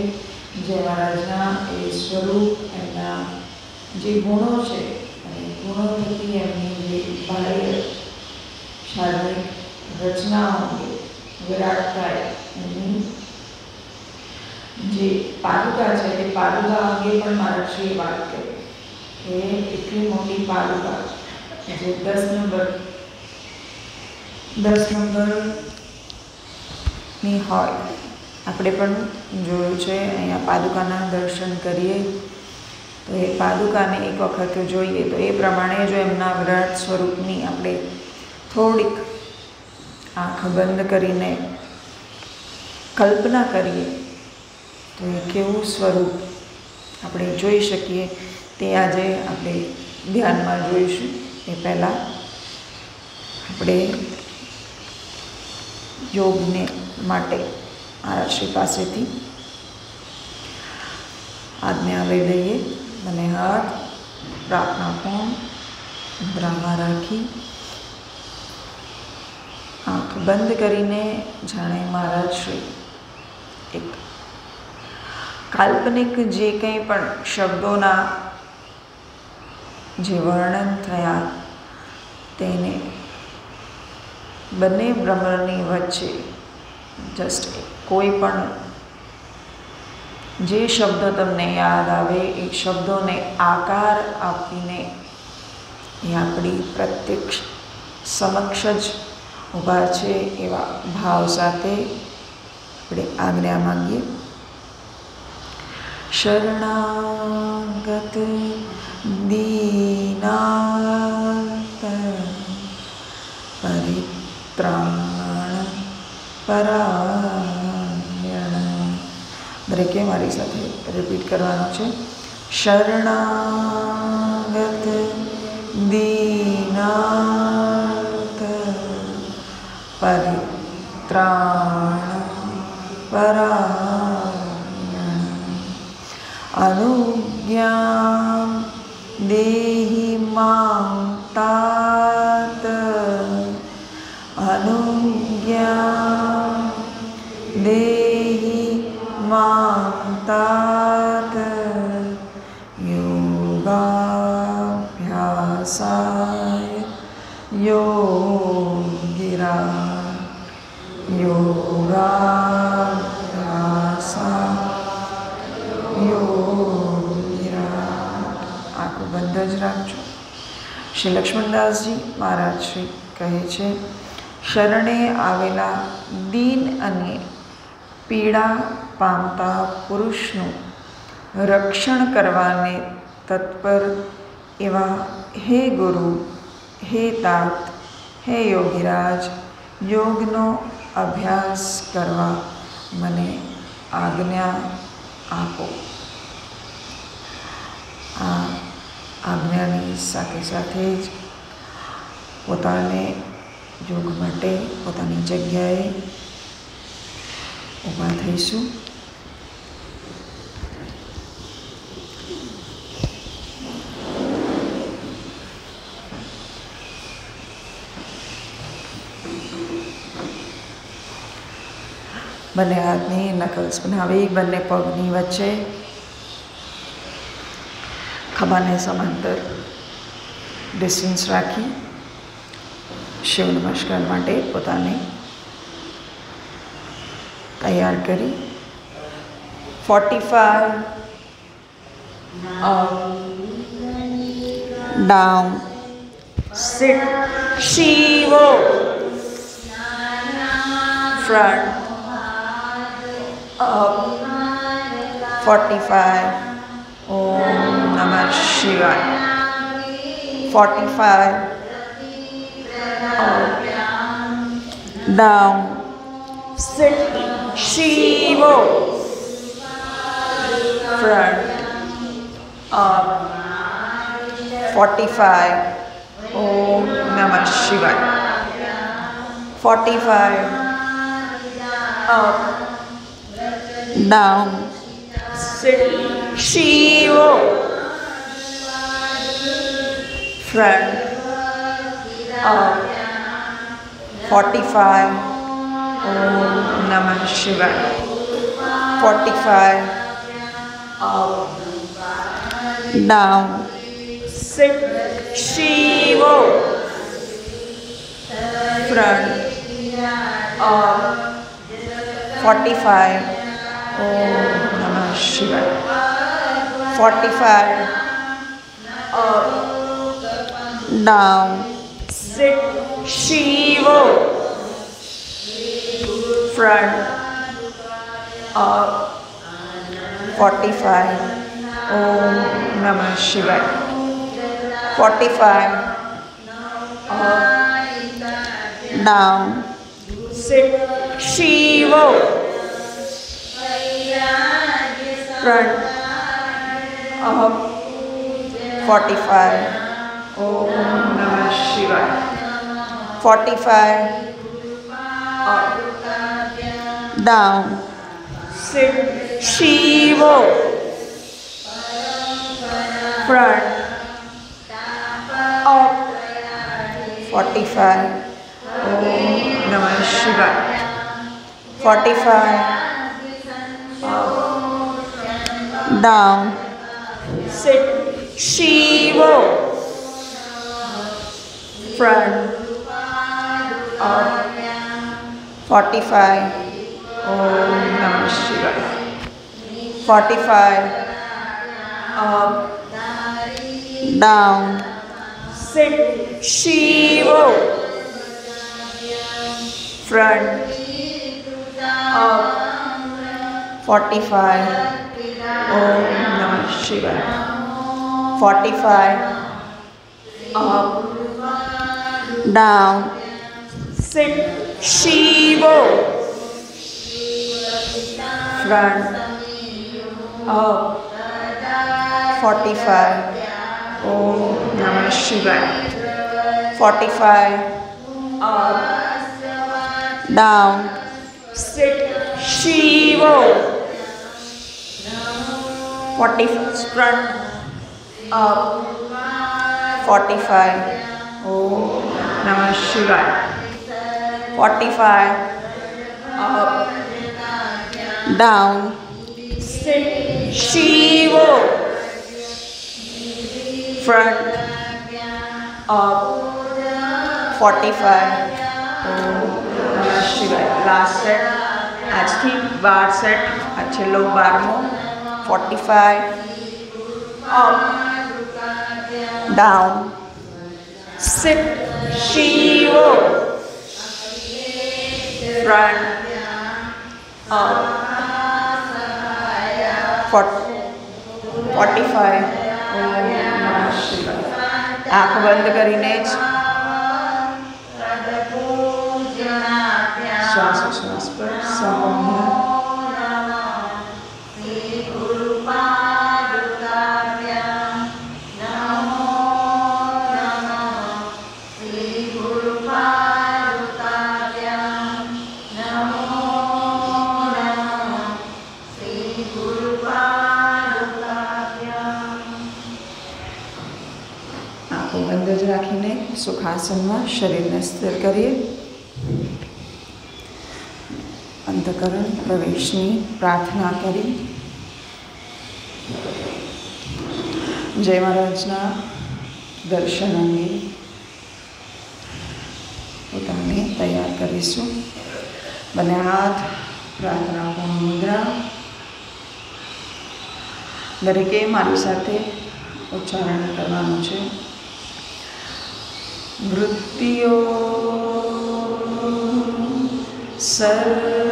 S1: જય મહારાજના એ સ્વરૂપ, એમના જે ગુણો છે અને ગુણો થકી એમની જે બાહ્ય શારીરિક રચનાઓ અંગે વિરાટતાએ એમની જે પાદુકા છે એ પાદુકા અંગે પણ મહારાજશ્રીએ વાત કરી કે એટલી મોટી પાદુકા જે 10 નંબરની હોય. આપણે પણ જોયું છે અહીંયા પાદુકાના દર્શન કરીએ તો એ પાદુકાને એક વખત જોઈએ તો એ પ્રમાણે જો એમના વિરાટ સ્વરૂપની આપણે થોડીક આંખ બંધ કરીને કલ્પના કરીએ તો એ કેવું સ્વરૂપ આપણે જોઈ શકીએ તે આજે આપણે ધ્યાનમાં જોઈશું. એ પહેલાં આપણે યોગને માટે મહારાજશ્રી પાસેથી આજ્ઞા લઈ લઈએ. મને હાથ પ્રાર્થના કોણ મુદ્રામાં રાખી આંખ બંધ કરીને જાણે મહારાજશ્રી એક કાલ્પનિક જે કંઈ પણ શબ્દોના જે વર્ણન થયા તેને બંને ભ્રમરની વચ્ચે જસ્ટ કોઈ પણ જે શબ્દ તમને યાદ આવે એ શબ્દોને આકાર આપીને એ આપણી પ્રત્યક્ષ સમક્ષ જ ઊભા છે એવા ભાવ સાથે આપણે આજ્ઞા માંગીએ. શરણાગત દીનાર્ત પરિત્રાણ પરાયણ. દરેકે મારી સાથે રિપીટ કરવાનું છે. શરણાગત દીનાર્ત પરિત્રાણ પરાયણ. અનુજ્ઞાં દેહિ માં तात. અનુજ્ઞાં દેહિ માં तात. યોગાભ્યાસાય યોગિરા. યોગાભ્યાસાય યોગિરા. આંખો બંધ જ રાખજો. શ્રી લક્ષ્મણદાસજી મહારાજશ્રી કહે છે, શરણે આવેલા દીન અને પીડા પામતા પુરુષનું રક્ષણ કરવાને તત્પર એવા હે ગુરુ, હે તાત, હે યોગીરાજ, યોગનો અભ્યાસ કરવા મને આજ્ઞા આપો. આ આજ્ઞાની સાથે સાથે જ પોતાને યોગ માટે પોતાની જગ્યાએ ઊભા થઈશું. બંને હાથની નકલ્સ બનાવી બંને પગની વચ્ચે ખભાને સમાંતર ડિસ્ટન્સ રાખી શિવ નમસ્કાર માટે પોતાને તૈયાર કરી 45 up, down, sit, Shivo, front, up, 45, Om Namah Shivaya, 45, up, down, sit, Shivo, front, up, 45, Om Namah Shivaya, 45, up, down, sit, Shivo, front, up, 45, Om Namah Shivaya, 45, up, down, sit, Shivo, front, up, 45, Om Namah Shivaya, 45, up, down, sit, Shivo, front, up, 45, Om Namah Shivaya, 45, up, down, sit, Shivo, front, up, 45, Om Namah Shivaya, 45, up, down, sit, Shivo, front, up, 45, Om Namah Shivaya, 45, up, down, sit, Shivo, front, up, 45, Om Namah Shivaya, 45, up, down, sit, Shivo, front, up, 45, Om Namah Shivaya, 45, up, down, sit, Shivo, front, up, 45, Om Namah Shivaya, 45, up, down, sit, Shivo, 45, front, up, 45, Om Namah Shivaya, 45, up, down, sit, Shivo, front, up, 45, Om Namah Shivaya. Last set, આજથી 12 સેટ, આ છેલ્લો 12મો, 45, up, down, sit, Shivo, front, up, 45, Om Namah Shivaya. આંખ બંધ કરીને જ શ્વાસોશ્વાસ પર સંપૂર્ણ બંધ જ રાખીને સુખાસનમાં શરીરને સ્થિર કરીએ. અંતઃકરણ પ્રવેશની પ્રાર્થના કરી જય મહારાજના દર્શન અંગે પોતાને તૈયાર કરીશું. બંને હાથ પ્રાર્થના પૂર્ણ મુદ્રા. દરેકે મારી સાથે ઉચ્ચારણ કરવાનું છે. વૃત્તિઓ સર્વસંકેલી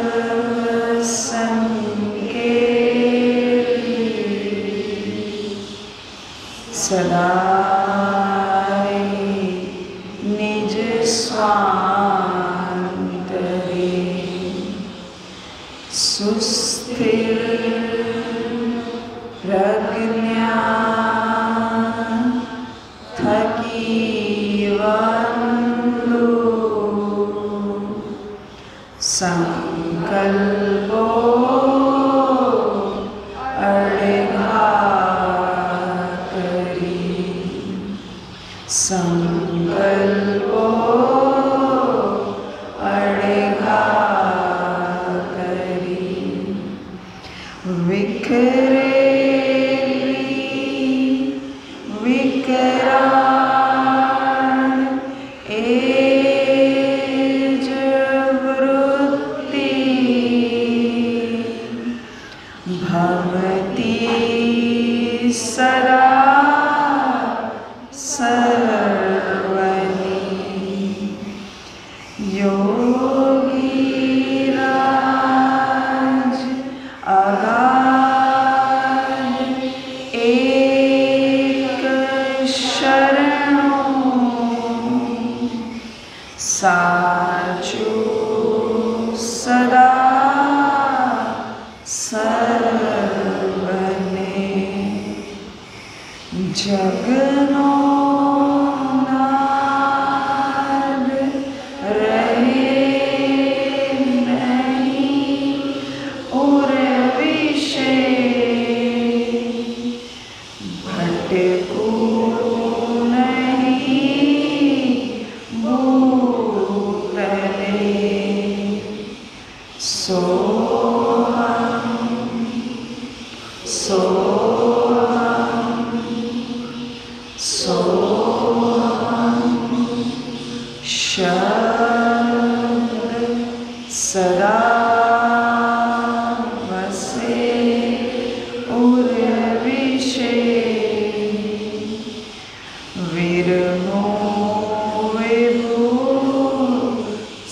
S1: સદાય નિજ સ્વાંતરે સુસ્થિર પ્રજ્ઞા થકી વંદો સંકલ્પો અડઘા કરી સંકલ્પો અડઘા કરી વિખરેલી વિકરાળ એ જ વૃત્તિ ભવતી સદા સર્વની યોગીરાજ અગાધ એક શરણો સાચું સદા સર્વને જગનો નાદ રહે નહીં ઉર વિશે ભટકું નહીં ભૂતલે સોહમ સોહમ સોહમ શબ્દ સદા વસે ઉર વિશે વીરનો વિભુ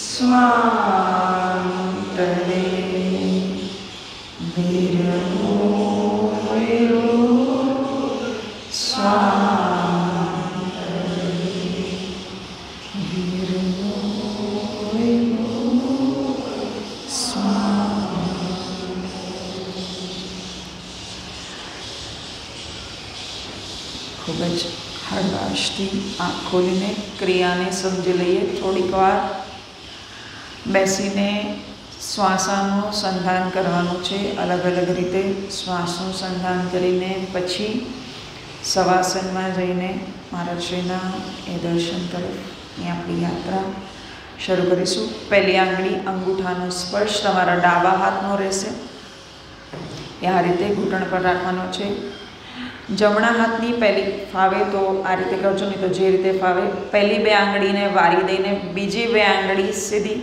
S1: સ્વાંતરે વીરનો વિભુ સ્વાંતરે વીરનો વિભુ ખૂબ જ હળવાશથી આંખ ખોલીને ક્રિયાને સમજી લઈએ. થોડીક વાર બેસીને શ્વાસનું સંધાન કરવાનું છે. અલગ અલગ રીતે શ્વાસનું સંધાન કરીને પછી શવાસનમાં જઈને મહારાજશ્રીના એ દર્શન તરફની આપણી યાત્રા શરૂ કરીશું. પહેલી આંગળી અંગૂઠાનો સ્પર્શ તમારા ડાબા હાથનો રહેશે. એ આ રીતે ઘૂંટણ પર રાખવાનો છે. જમણા હાથની પહેલી ફાવે તો આ રીતે કરજો, નહીં તો જે રીતે ફાવે. પહેલી બે આંગળીને વારી દઈને બીજી બે આંગળી સીધી,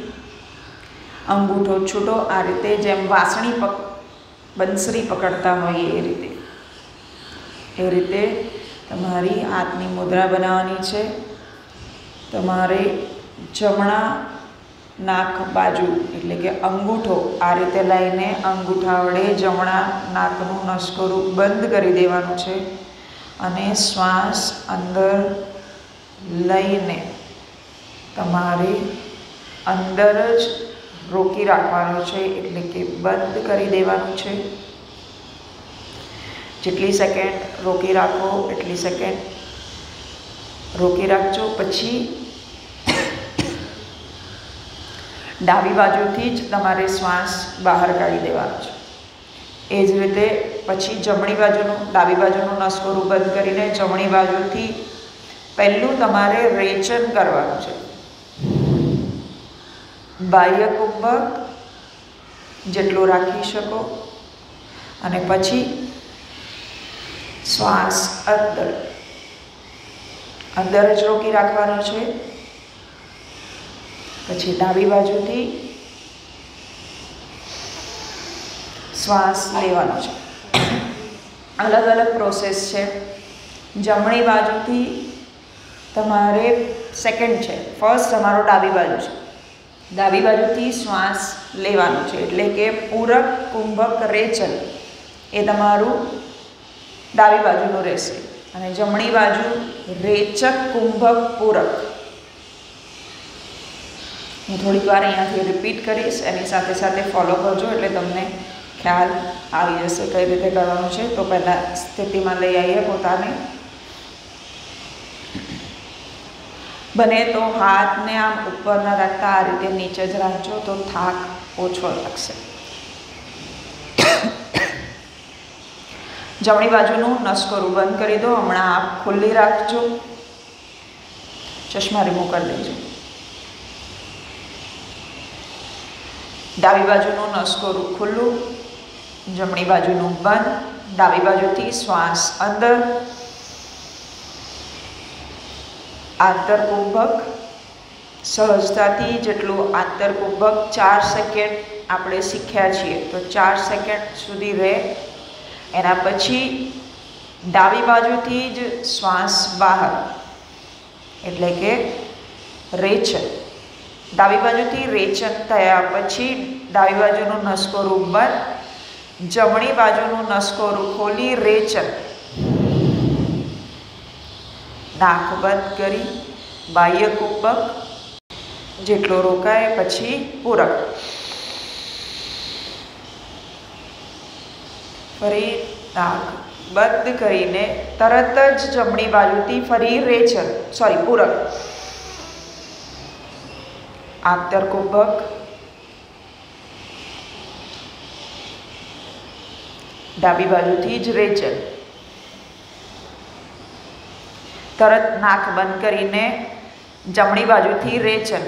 S1: અંગૂઠો છૂટો, આ રીતે જેમ વાસણી બંસરી પકડતા હોય એ રીતે તમારી હાથની મુદ્રા બનાવવાની છે. તમારે જમણા નાક બાજુ એટલે કે અંગૂઠો આ રીતે લઈને અંગૂઠા વડે જમણા નાકનું નસકોરું બંધ કરી દેવાનું છે અને શ્વાસ અંદર લઈને તમારે અંદર જ રોકી રાખવાનો છે, એટલે કે બંધ કરી દેવાનું છે. જેટલી સેકન્ડ રોકી રાખો એટલી સેકન્ડ રોકી રાખજો. પછી ડાબી બાજુથી જ તમારે શ્વાસ બહાર કાઢી દેવાનો છે. એ જ રીતે પછી ડાબી બાજુનું નસકોરું બંધ કરીને જમણી બાજુથી પહેલું તમારે રેચન કરવાનું છે. બાહ્ય કુંભક જેટલું રાખી શકો અને પછી શ્વાસ અંદર જ રોકી રાખવાનો છે. પછી ડાબી બાજુથી શ્વાસ લેવાનો છે. અલગ અલગ પ્રોસેસ છે. જમણી બાજુથી તમારે સેકન્ડ છે. ફર્સ્ટ તમારો ડાબી બાજુ છે. ડાબી બાજુથી શ્વાસ લેવાનો છે, એટલે કે પૂરક, કુંભક, રેચન એ તમારું ડાબી બાજુનું રહેશે. અને જમણી બાજુ રેચક, કુંભક, પૂરક. હું થોડીક વાર અહીંયાથી રિપીટ કરીશ, એની સાથે સાથે ફોલો કરજો એટલે તમને ખ્યાલ આવી જશે કઈ રીતે કરવાનું છે. તો પહેલાં સ્થિતિમાં લઈ આવીએ પોતાને. બને તો હાથને આમ ઉપર ન રાખતા આ રીતે નીચે જ રાખજો, તો થાક ઓછો લાગશે. જમણી બાજુનું નસકોરું બંધ કરી દો. હમણાં આંખ ખુલ્લી રાખજો, ચશ્મા રિમૂવ કરી દેજો. ડાબી બાજુનું નસકોરું ખુલ્લું, જમણી બાજુનું બંધ. ડાબી બાજુથી શ્વાસ અંદર, આંતરકુંભક સહજતાથી જેટલું આંતરકુંભક 4 સેકન્ડ આપણે શીખ્યા છીએ, તો 4 સેકન્ડ સુધી રહે. એના પછી ડાબી બાજુથી જ શ્વાસ બહાર, એટલે કે રેચન. ડાબી બાજુથી રેચન થયા પછી ડાબી બાજુનું નસકોરું બંધ, જમણી બાજુનું નસકોરું ખોલી રેચન. નાક બંધ કરી બાહ્ય કુંભક જેટલો રોકાય, પછી પૂરક. ફરી નાક બંધ કરીને તરત જ જમણી બાજુથી ફરી રેચન, પૂરક. આંતરકુંભક, ડાબી બાજુથી જ રેચન. તરત નાક બંધ કરીને જમણી બાજુથી રેચન.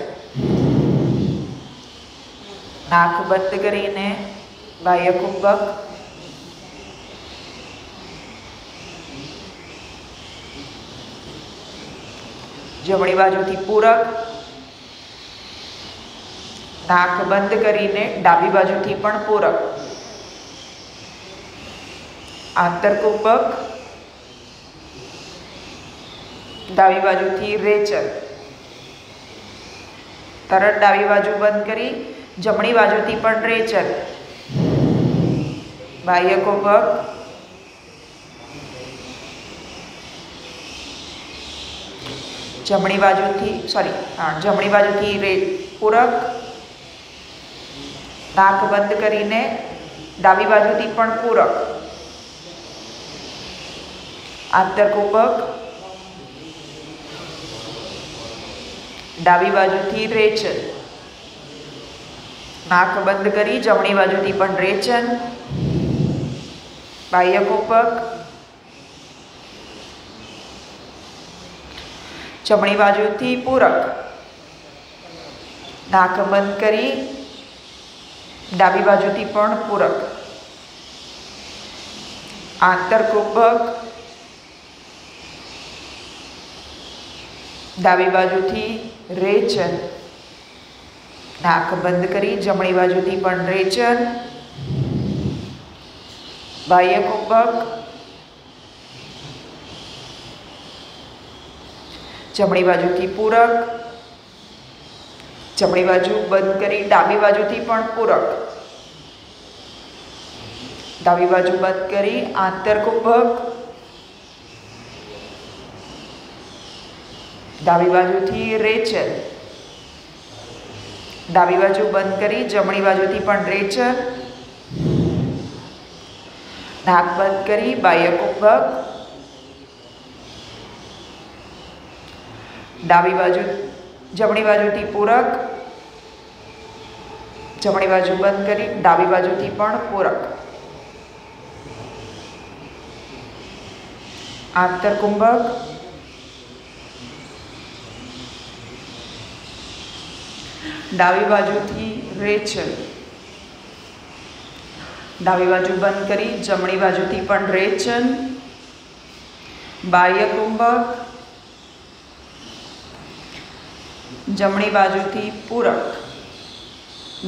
S1: નાક બંધ કરીને બાહ્ય કુંભક, જમણી બાજુથી પૂરક. નાક બંધ કરીને ડાબી બાજુથી પણ પૂરક. આંતરકુંભક, ડાબી બાજુથી રેચન. તરત ડાબી બાજુ બંધ કરી જમણી બાજુથી પણ રેચન. બાહ્ય કુંભક, જમણી બાજુથી પૂરક. નાક બંધ કરીને ડાબી બાજુથી પણ પૂરક. આંતરકુંભક, ડાબી બાજુથી રેચન. નાક બંધ કરી જમણી બાજુથી પણ રેચન. બાહ્ય કુંભક, જમણી બાજુથી પૂરક. નાક બંધ કરી ડાબી બાજુથી પણ પૂરક. આંતરકુંભક, ડાબી બાજુથી રેચન. નાક બંધ કરી જમણી બાજુથી પણ રેચન. બાહ્ય કુંભક, જમણી બાજુથી પૂરક. જમણી બાજુ બંધ કરી ડાબી બાજુથી પણ પૂરક. ડાબી બાજુ બંધ કરી આંતરકુંભક. ડાબી બાજુથી રેચન. ડાબી બાજુ બંધ કરી જમણી બાજુથી પણ રેચન. નાક બંધ કરી બાહ્ય કુંભક. ડાબી બાજુ જમણી બાજુથી પૂરક. જમણી બાજુ બંધ કરી ડાબી બાજુથી પણ પૂરક. આંતરકુંભક. ડાબી બાજુથી રેચન. ડાબી બાજુ બંધ કરી જમણી બાજુથી પણ રેચન. બાહ્ય કુંભક. જમણી બાજુથી પૂરક.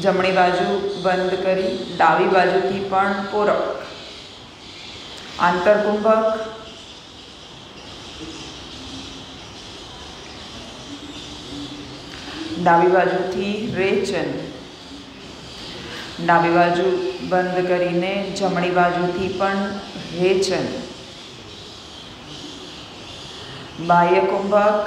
S1: જમણી બાજુ બંધ કરી ડાબી બાજુથી પણ પૂરક. આંતરકુંભક. ડાબી બાજુથી રેચન. ડાબી બાજુ બંધ કરીને જમણી બાજુથી પણ રેચન. બાહ્ય કુંભક.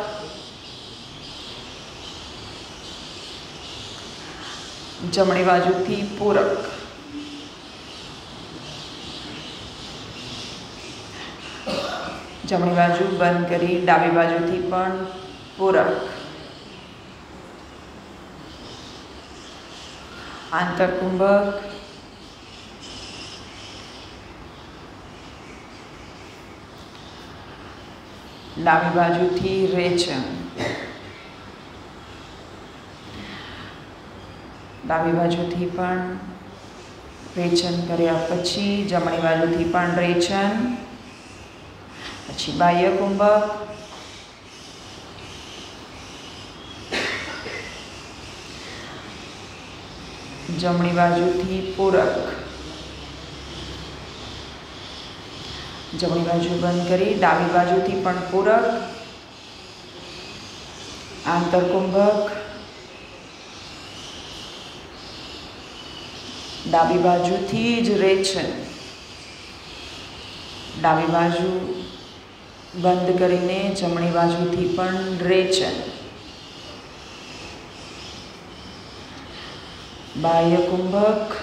S1: જમણી બાજુથી પૂરક. જમણી બાજુ બંધ કરી ડાબી બાજુથી પણ પૂરક. આંતરકુંભક. ડાબી બાજુથી રેચન. ડાબી બાજુથી પણ રેચન કર્યા પછી જમણી બાજુથી પણ રેચન. પછી બાહ્ય કુંભક. જમણી બાજુથી પૂરક. જમણી બાજુ બંધ કરી ડાબી બાજુથી પણ પૂરક. આંતરકુંભક. ડાબી બાજુથી જ રેચન. ડાબી બાજુ બંધ કરીને જમણી બાજુથી પણ રેચન. બાહ્ય કુંભક.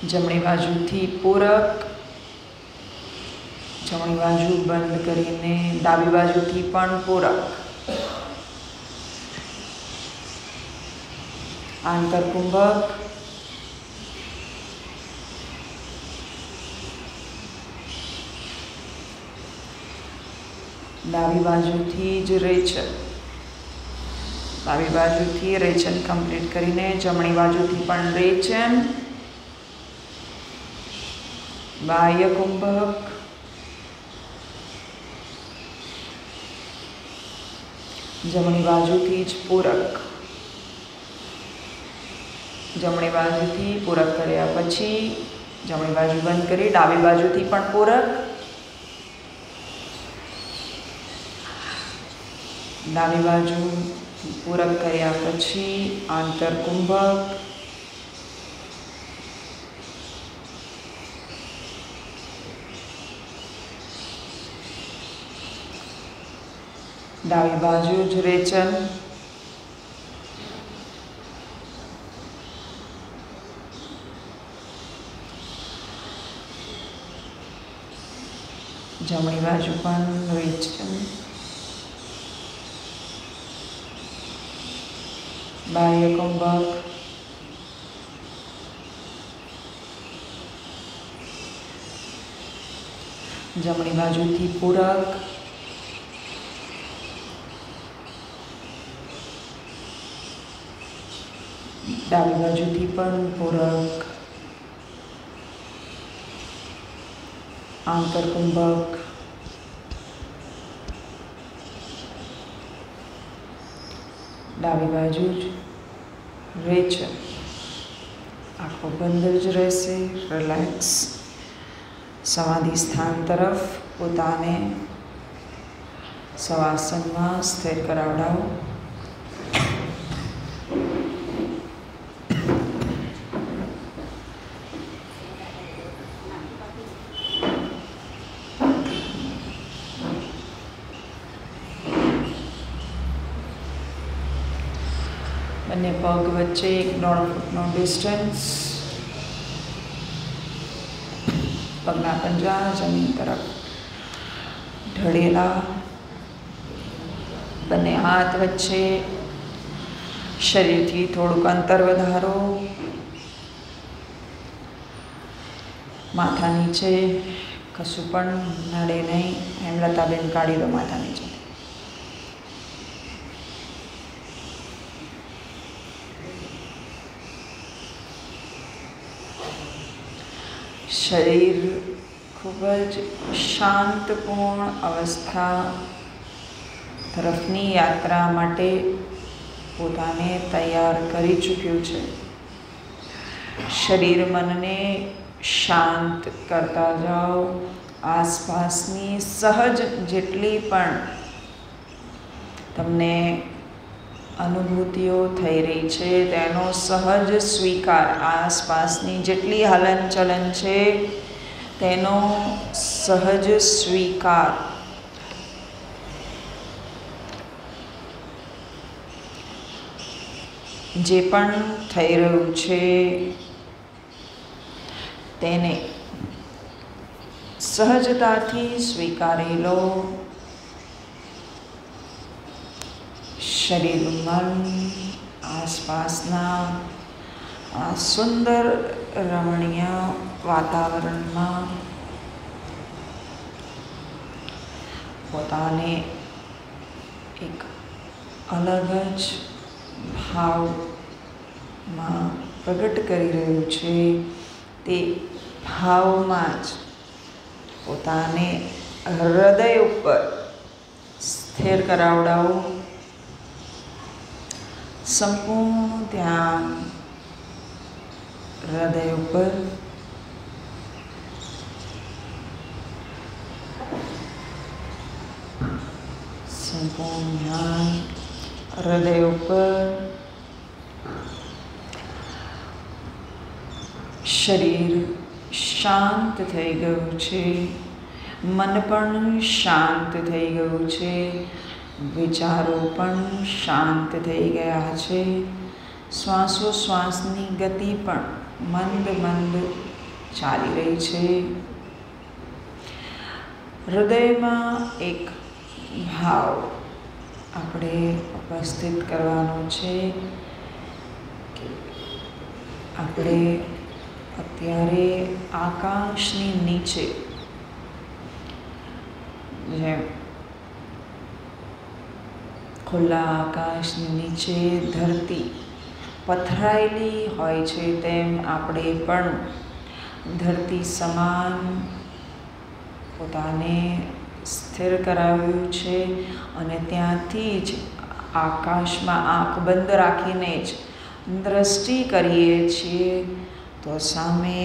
S1: જમણી બાજુથી પૂરક. જમણી બાજુ બંધ કરીને ડાબી બાજુથી પણ પૂરક. આંતરકુંભક. ડાબી બાજુથી જ રેચન. ડાબી બાજુથી રેચન કમ્પ્લીટ કરીને જમણી બાજુથી પણ રેચન. બાહ્ય કુંભક. જમણી બાજુથી જ પૂરક. જમણી બાજુથી પૂરક કર્યા પછી જમણી બાજુ બંધ કરી ડાબી બાજુથી પણ પૂરક. ડાબી બાજુ પૂરક કર્યા પછી આંતરકુંભક. ડાબી બાજુ જ રેચન. જમણી બાજુ પણ રેચન. બાહ્ય કુંભક. જમણી બાજુથી પૂરક. ડાબી બાજુથી પણ પૂરક. આંતરકુંભક. ડાબી બાજુ જ રેચન. આંખો બંધ જ રહેશે. રિલેક્સ. સમાધિ સ્થાન તરફ પોતાને શવાસનમાં સ્થિર કરાવડાવો. બંને પગ વચ્ચે 1.5 ફૂટનો ડિસ્ટન્સ. પગના પંજા જમીન તરફ ઢળેલા. બંને હાથ વચ્ચે શરીરથી થોડુંક અંતર વધારો. માથા નીચે કશું પણ નડે નહીં. હેમલતાબેન કાઢી દો માથા નીચે. શરીર ખૂબ જ શાંતપૂર્ણ અવસ્થા તરફની યાત્રા માટે પોતાને તૈયાર કરી ચૂક્યું છે. શરીર મનને શાંત કરતા જાઓ. આસપાસની સહજ જેટલી પણ તમને અનુભૂતિઓ થઈ રહી છે તેનો સહજ સ્વીકાર, આસપાસની જેટલી હલનચલન છે તેનો સહજ સ્વીકાર. જે પણ થઈ રહ્યું છે તેને સહજતાથી સ્વીકારી લો. શરીર, મન, આસપાસના આ સુંદર રમણીય વાતાવરણમાં પોતાને એક અલગ જ ભાવમાં પ્રગટ કરી રહ્યું છે. તે ભાવમાં જ પોતાને હૃદય ઉપર સ્થિર કરાવડાવો. સંપૂર્ણ ધ્યાન હૃદય ઉપર. સંપૂર્ણ ધ્યાન હૃદય ઉપર. શરીર શાંત થઈ ગયું છે, મન પણ શાંત થઈ ગયું છે, વિચારો પણ શાંત થઈ ગયા છે. શ્વાસોશ્વાસની ગતિ પણ મંદ મંદ ચાલી રહી છે. હૃદયમાં એક ભાવ આપણે ઉપસ્થિત કરવાનો છે કે આપણે અત્યારે આકાશની નીચે, જેમ ખુલ્લા આકાશની નીચે ધરતી પથરાયેલી હોય છે તેમ આપણે પણ ધરતી સમાન પોતાને સ્થિર કરાવ્યું છે અને ત્યાંથી જ આકાશમાં આંખ બંધ રાખીને જ દ્રષ્ટિ કરીએ છીએ તો સામે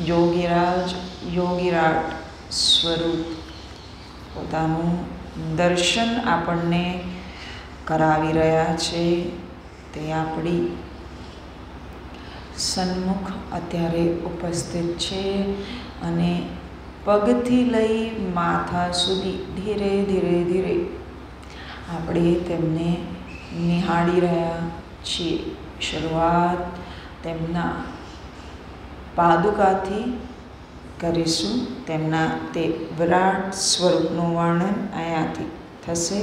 S1: યોગીરાજ, યોગીરાટ સ્વરૂપ પોતાનું દર્શન આપણને કરાવી રહ્યા છે. તે આપણી સન્મુખ અત્યારે ઉપસ્થિત છે અને પગથી લઈ માથા સુધી ધીરે ધીરે ધીરે આપણે તેમને નિહાળી રહ્યા છીએ. શરૂઆત તેમના પાદુકાથી કરીશું. તેમના તે વિરાટ સ્વરૂપનું વર્ણન અહીંયાથી થશે.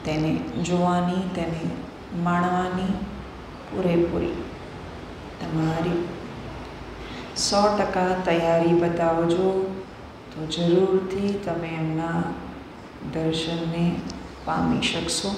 S1: તેને જોવાની, તેને માણવાની પૂરેપૂરી તમારી 100% તૈયારી બતાવજો તો જરૂરથી તમે એમના દર્શનને પામી શકશો.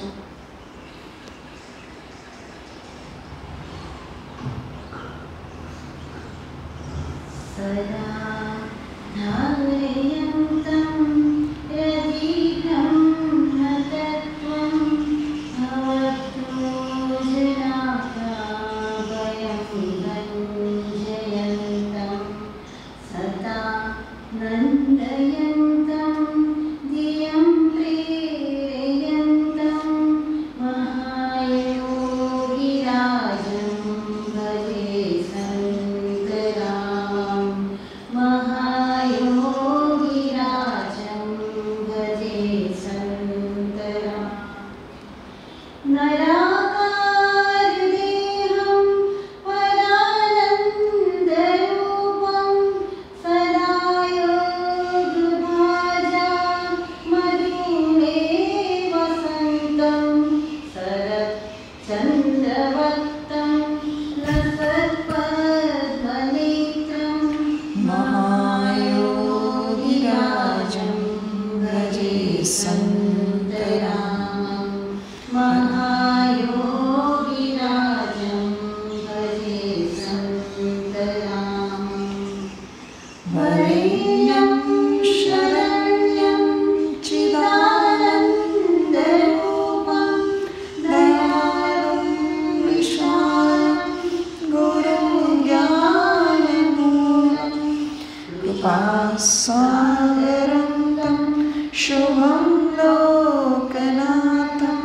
S1: शुभं लोकनाथं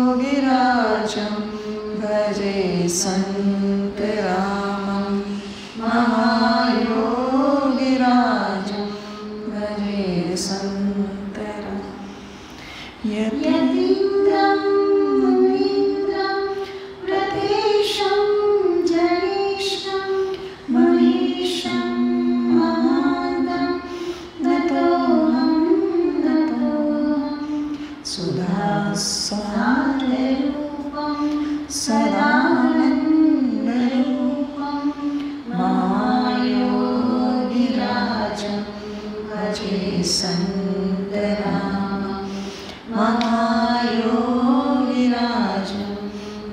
S1: महायोगिराजं भजे सन्तरामं महायोगिराजं भजे सन्तरामं यतीन्द्रं मुनीन्द्रं प्रदेशं जनेशं महेशं महान्तं नतोऽहं सुधासाररूपं सदानन्दरूपं महायोगिराजं भजे सन्तरामं महायोगिराजं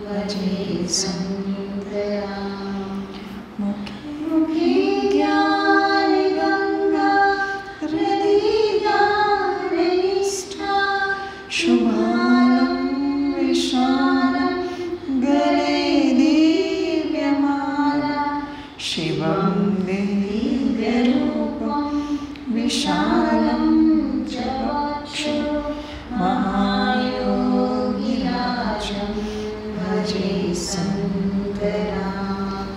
S1: भजे सन्तरामं मुखे ज्ञानगङ्गा हृदि ज्ञाननिष्ठा शुभालं विशालं गले दिव्यमाला शिवं दिव्यरूपं विशालं च वक्षो महायोगिराजं भजे सन्तरामं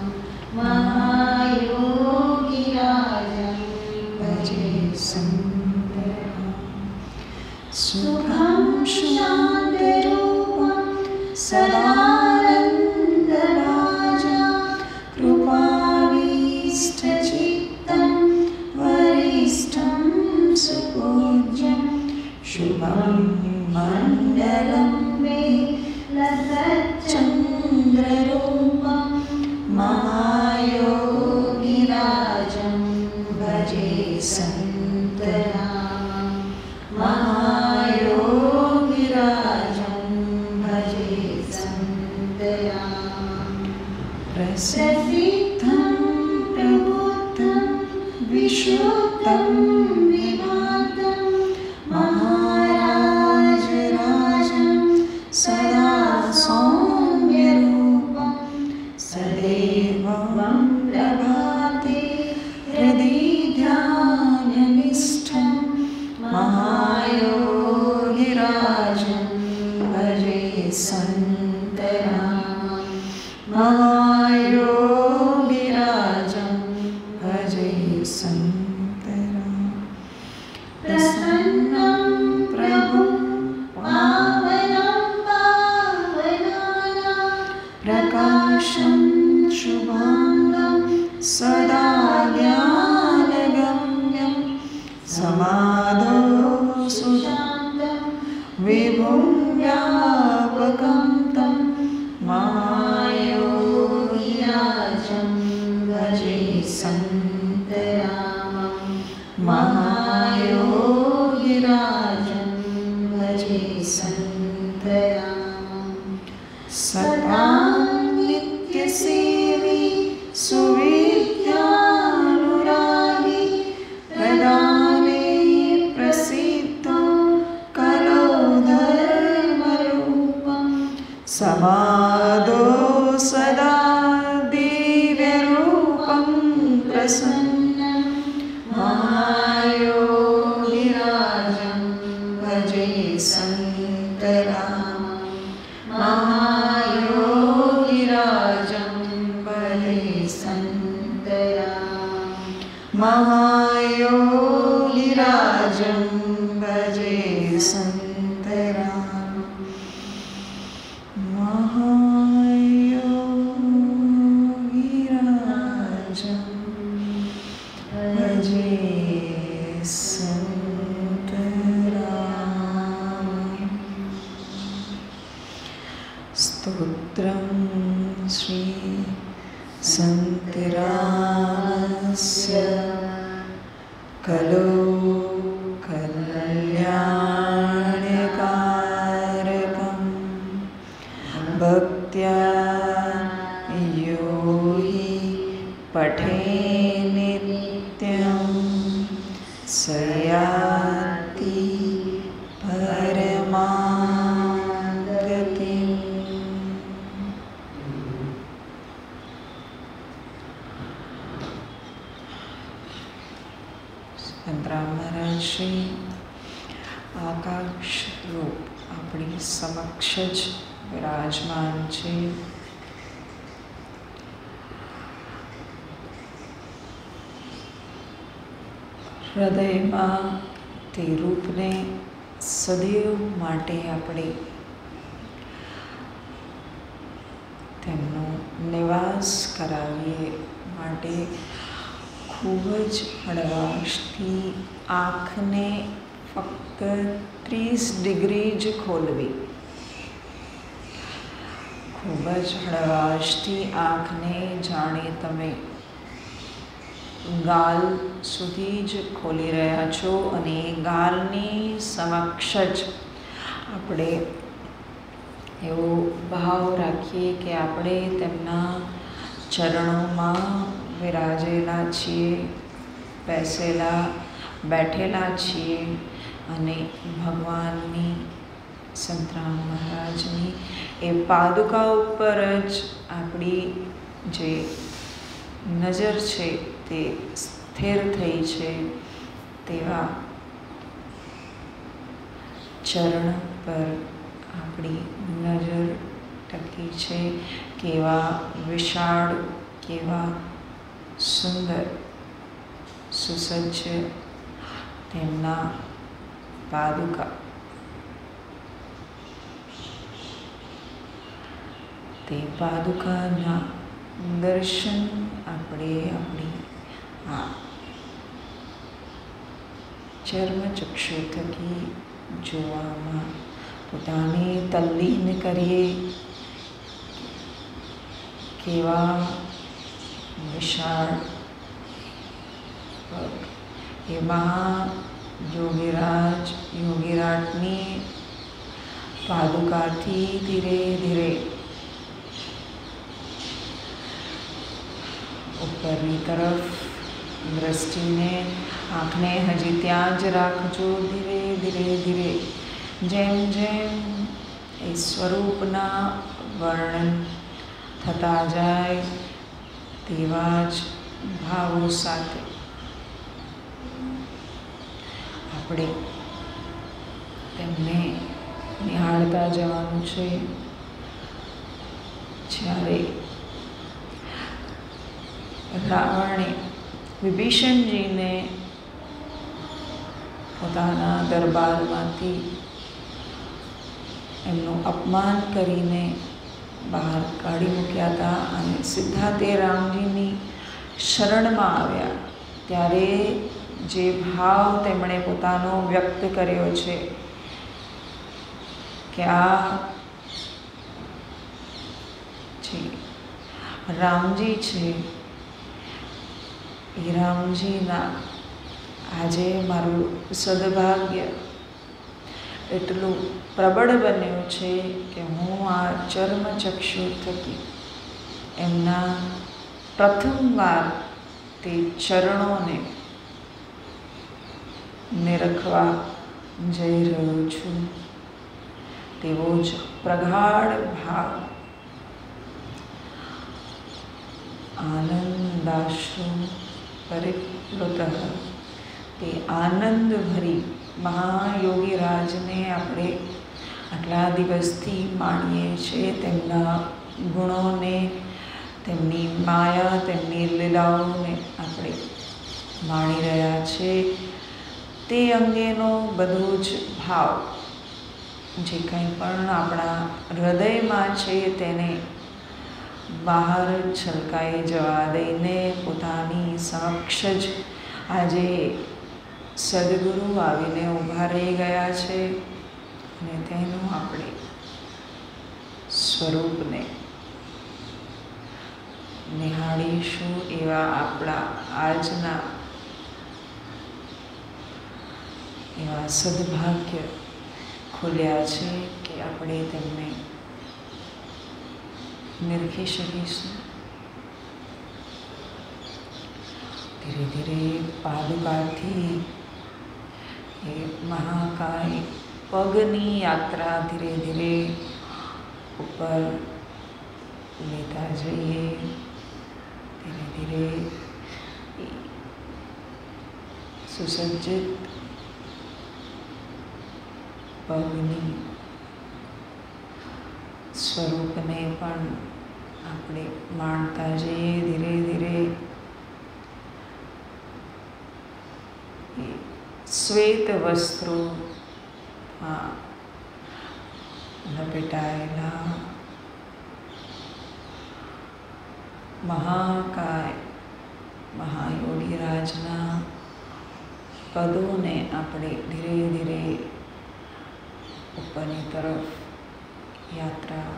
S1: महायोगिराजं भजे सन्तरामं सुखं शान्तरूपं सदानन्दराजा कृपाभीष्टचित्तं वरिष्ठं सुपूज्यं शुभं मण्डलं मे लसच्चन्द्ररूपं महायोगिराजं भजे सन्तरामं महायोगिराजं भजे सन्तरामं प्रसिद्धं प्रबुद्धं विशुद्धं विभातं महाराजराजं सदा सौम्यरूपं सदैवं प्रभाते हृदि ध्याननिष्ठं महायोगिराजं भजे सन्तरामं महायोगिराजं भजे सन्तरामं प्रसन्नं प्रभुं पावनं पावनानां प्रकाशं शुभाङ्गं सदा ज्ञानगम्यं समाधो सुशान्तं विभुं व्यापकं तं महायोगिराजं भजे सन्तरामं महायोगिराजं भजे सन्तरामं सदा नित्यसेवी सुविद्यानुरागी प्रदाने प्रसिद्धो कलो धर्मरूपं समादो सदा दिव्यरूपं प्रसन्नं महायोगिराजं भजे सन्तरामं महायोगिराजं भजे सन्तरामं महायोगिराजं भजे सन्तरामं महायोगिराजं भजे सन्तरामं स्तोत्रं श्री सन्तरामस्य कलो कल्याणकारकं भक्त्या यो हि पठे नित्यं स याति परमां गतिम्। સંતરામ મહારાજ શ્રી આકાશ રૂપ આપણી સમક્ષ જ વિરાજમાન છે. હૃદયમાં તે રૂપને સદૈવ માટે આપણે તેમનો નિવાસ કરાવીએ માટે ખૂબ જ હળવાશથી આંખને ફક્ત 30 ડિગ્રી જ ખોલવી. ખૂબ જ હળવાશથી આંખને જાણે તમે ગાલ સુધી જ ખોલી રહ્યા છો અને ગાલની સમક્ષ જ આપણે એવો ભાવ રાખીએ કે આપણે તેમના ચરણોમાં વિરાજેલા છીએ, બેઠેલા છીએ અને ભગવાનની સંતરામ મહારાજની એ પાદુકા ઉપર જ આપણી જે નજર છે તે સ્થિર થઈ છે. તેવા ચરણ પર આપણી નજર ટકી છે. કેવા વિશાળ, કેવા સુંદર, સુસજ્જ તેમના પાદુકા. તે પાદુકાના દર્શન આપણે આપણી આ ચર્મચક્ષુ થકી જોવામાં પોતાને તલ્લીન કરીએ. કેવા વિશાળ એમાં યોગીરાટની પાદુકાથી ધીરે ધીરે ઉપરની તરફ દ્રષ્ટિને, આંખને હજી ત્યાં જ રાખજો. ધીરે ધીરે ધીરે જેમ જેમ એ સ્વરૂપના વર્ણન થતા જાય તેવા જ ભાવો સાથે આપણે તેમને નિહાળતા જવાનું છે. જ્યારે રાવણે વિભીષણજીને પોતાના દરબારમાંથી એમનું અપમાન કરીને બહાર કાઢી મૂક્યા હતા અને સીધા તે રામજીની શરણમાં આવ્યા, ત્યારે જે ભાવ તેમણે પોતાનો વ્યક્ત કર્યો છે કે આ જે રામજી છે એ રામજીના આજે મારું સદભાગ્ય એટલું પ્રબળ બન્યું છે કે હું આ ચર્મચક્ષુ થકી એમના પ્રથમવાર તે ચરણોને નિરખવા જઈ રહ્યો છું. તેવો જ પ્રગાઢ ભાવ, આનંદાશ્રુ પરિપ્લુત, તે આનંદભરી મહાયોગીરાજને આપણે આટલા દિવસથી માણીએ છીએ. તેમના ગુણોને, તેમની માયા, તેમની લીલાઓને આપણે માણી રહ્યા છીએ. તે અંગેનો બધો જ ભાવ જે કંઈ પણ આપણા હૃદયમાં છે તેને બહાર છલકાઈ જવા દઈને પોતાની સમક્ષ જ આજે સદગુરુ આવીને ઊભા રહી ગયા છે અને તેનું આપણે સ્વરૂપને નિહાળીશું. એવા આપણા આજના એવા સદભાગ્ય ખોલ્યા છે કે આપણે તેમને નિરખી શકીશું. ધીરે ધીરે પાદુકાથી એ મહાકાય પગની યાત્રા ધીરે ધીરે ઉપર લેતા જઈએ. ધીરે ધીરે સુસજ્જિત પગની સ્વરૂપને પણ આપણે માણતા જઈએ ધીરે ધીરે. શ્વેત વસ્ત્રોમાં લપેટાયેલા મહાકાય મહાયોગીરાજના પદોને આપણે ધીરે ધીરે ઉપરની તરફ યાત્રા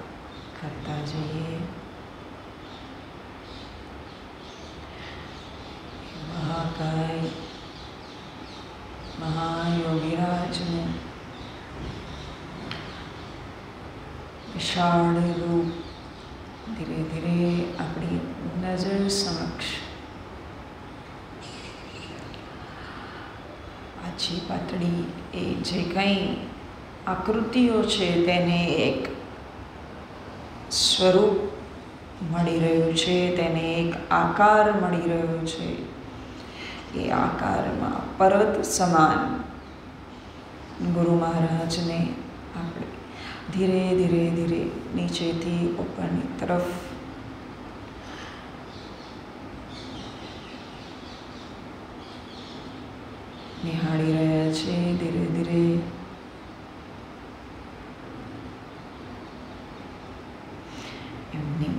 S1: કરતા જઈએ. મહાકાય મહાયોગીરાજનું વિશાળ રૂપ ધીરે ધીરે આપણી નજર સમક્ષ આછી પાતળી એ જે કંઈ આકૃતિઓ છે તેને એક સ્વરૂપ મળી રહ્યું છે, તેને એક આકાર મળી રહ્યો છે. એ આકારમાં પર્વત સમાન ગુરુ મહારાજને આપણે ધીરે ધીરે ધીરે નીચેથી ઉપરની તરફ નિહાળી રહ્યા છે. ધીરે ધીરે એમની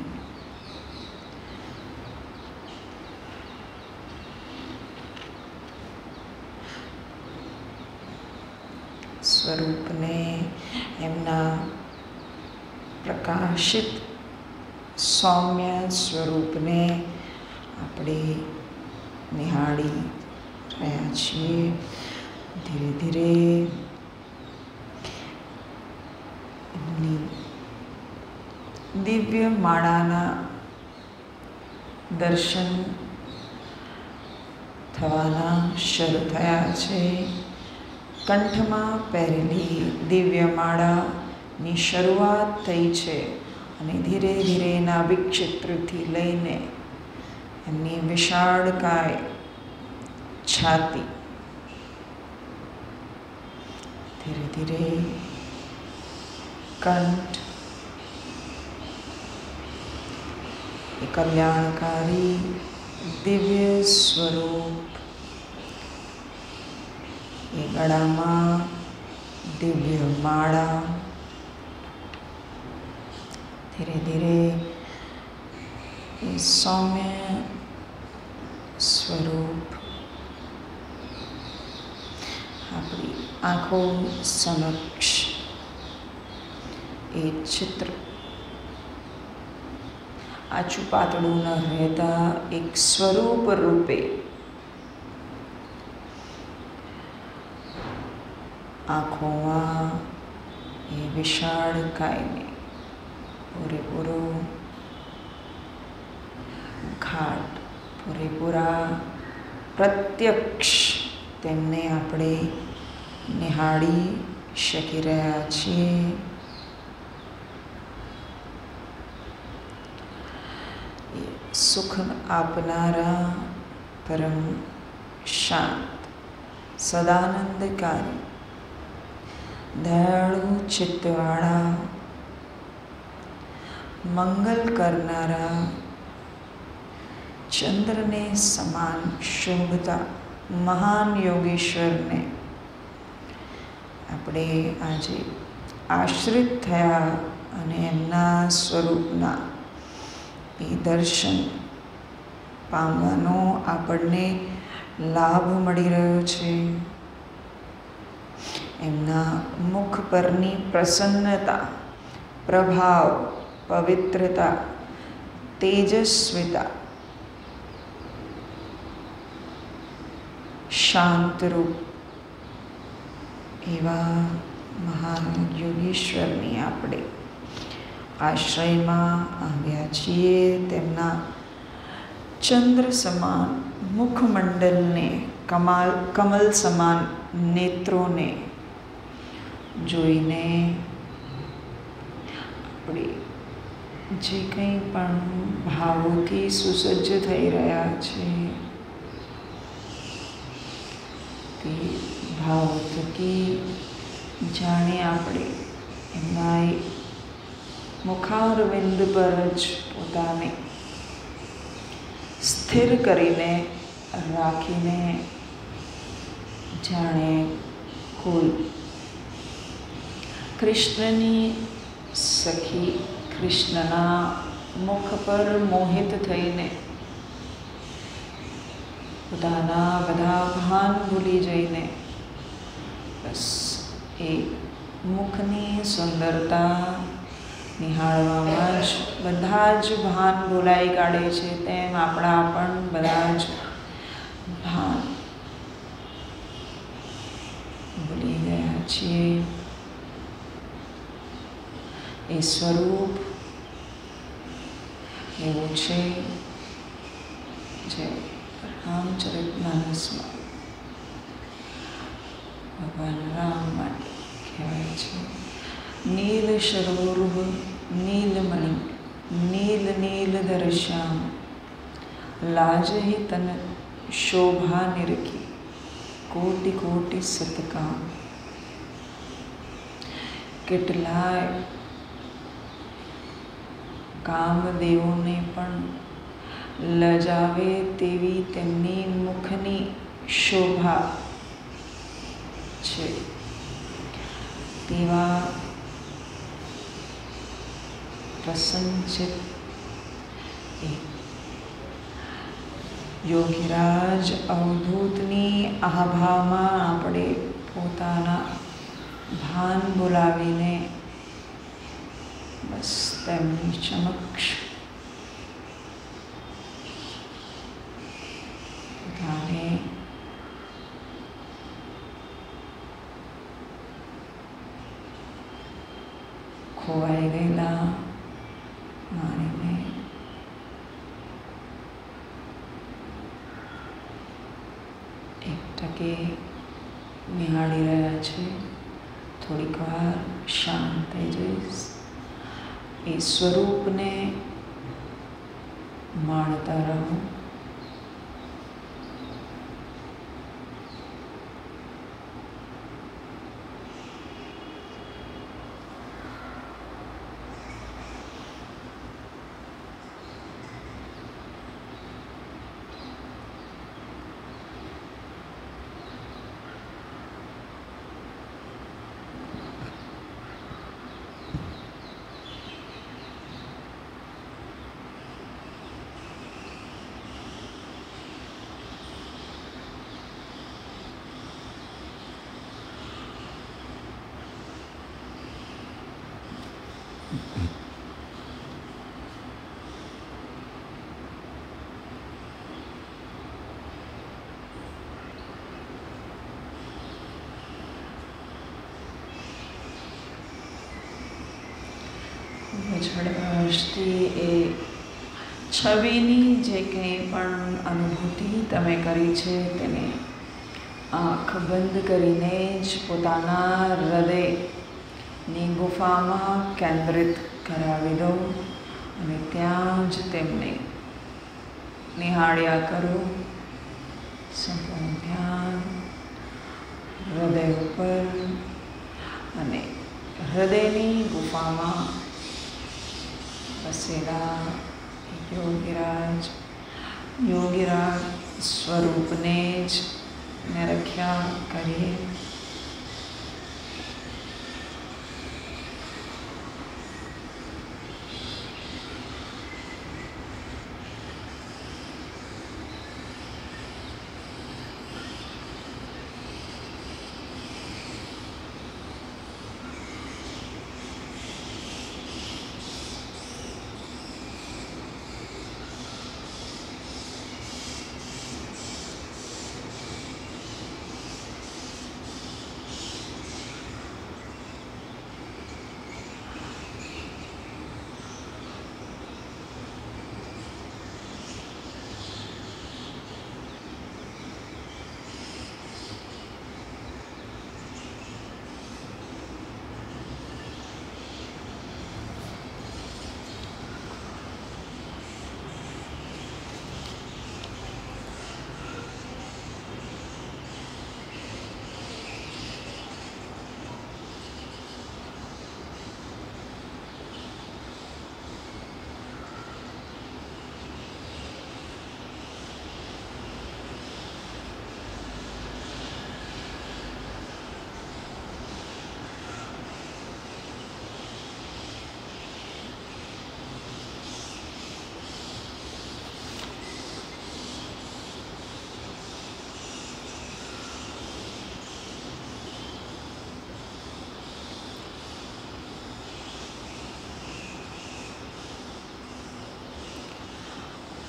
S1: સ્વરૂપને, એમના પ્રકાશિત સૌમ્ય સ્વરૂપને આપણે નિહાળી રહ્યા છીએ. ધીરે ધીરે એમની દિવ્ય માળાના દર્શન થવાના શરૂ થયા છે. કંઠમાં પહેરેલી દિવ્ય માળાની શરૂઆત થઈ છે અને ધીરે ધીરે નાભિક ક્ષેત્રથી લઈને એમની વિશાળકાય છાતી ધીરે ધીરે કંઠ એ કલ્યાણકારી દિવ્ય સ્વરૂપ, એ ગળામાં દિવ્ય માળા ધીરે ધીરે એ સૌમ્ય સ્વરૂપ આપણી આંખો સમક્ષ એ ચિત્ર આછું પાતળું ન રહેતા એક સ્વરૂપ રૂપે આંખોમાં એ વિશાળ કાયને પૂરેપૂરો ઘાટ, પૂરેપૂરા પ્રત્યક્ષ તેમને આપણે નિહાળી શકી રહ્યા છીએ. સુખ આપનારા પરમ શાંત સદાનંદકારી દયાળુ ચિત્તવાળા મંગલ કરનારા ચંદ્રને સમાન શોભતા મહાન યોગેશ્વરને આપણે આજે આશ્રિત થયા અને એમના સ્વરૂપના એ દર્શન પામવાનો આપણને લાભ મળી રહ્યો છે. એમના મુખ પરની પ્રસન્નતા, પ્રભાવ, પવિત્રતા, તેજસ્વીતા, શાંતરૂપ એવા મહાન યોગેશ્વરની આપણે આશ્રયમાં આવ્યા છીએ. તેમના ચંદ્ર સમાન મુખમંડલને, કમલ સમાન નેત્રોને જોઈને આપણે જે કંઈ પણ ભાવોથી સુસજ્જ થઈ રહ્યા છે થી ભાવ થકી જાણે આપણે એમના મુખારવિંદ પર જ પોતાને સ્થિર કરીને રાખીને જાણે કોઈ કૃષ્ણની સખી કૃષ્ણના મુખ પર મોહિત થઈને પોતાના બધા ભાન ભૂલી જઈને બસ એ મુખની સુંદરતા નિહાળવામાં જ બધા જ ભાન ભૂલાઈ કાઢે છે. તેમ આપણા પણ બધા જ ભાન ભૂલી ગયા છીએ. એ સ્વરૂપ એવું છે જે રામચરિતમાનસમાં ભગવાન રામ માટે કહેવાય છે. નીલ સરોરુહ નીલમણિ નીલ નીલધર શ્યામ લાજહી તન શોભા નિરખી કોટિ કોટિ સતકામ. કેટલાય કામદેવોને પણ લજાવે તેવી તેમની મુખની શોભા છે. તેવા પ્રસન્નચિત યોગીરાજ અવધૂતની આભામાં આપણે પોતાના ભાન બોલાવીને બસ તેમની સમક્ષ પોતાને ખોવાઈ ગયેલા માનીને એક ટકે નિહાળી રહ્યા છે. થોડીક વાર શાંત થઈ જઈશ. એ સ્વરૂપને માણતા રહો. ઝડપથી એ છબીની જે કંઈ પણ અનુભૂતિ તમે કરી છે તેને આંખ બંધ કરીને જ પોતાના હૃદયની ગુફામાં કેન્દ્રિત કરાવી દો અને ત્યાં જ તેમને નિહાળ્યા કરો. સંપૂર્ણ ધ્યાન હૃદય ઉપર અને હૃદયની ગુફામાં બસેલા યોગીરાજ સ્વરૂપને જ નિરખ્યા કરીએ.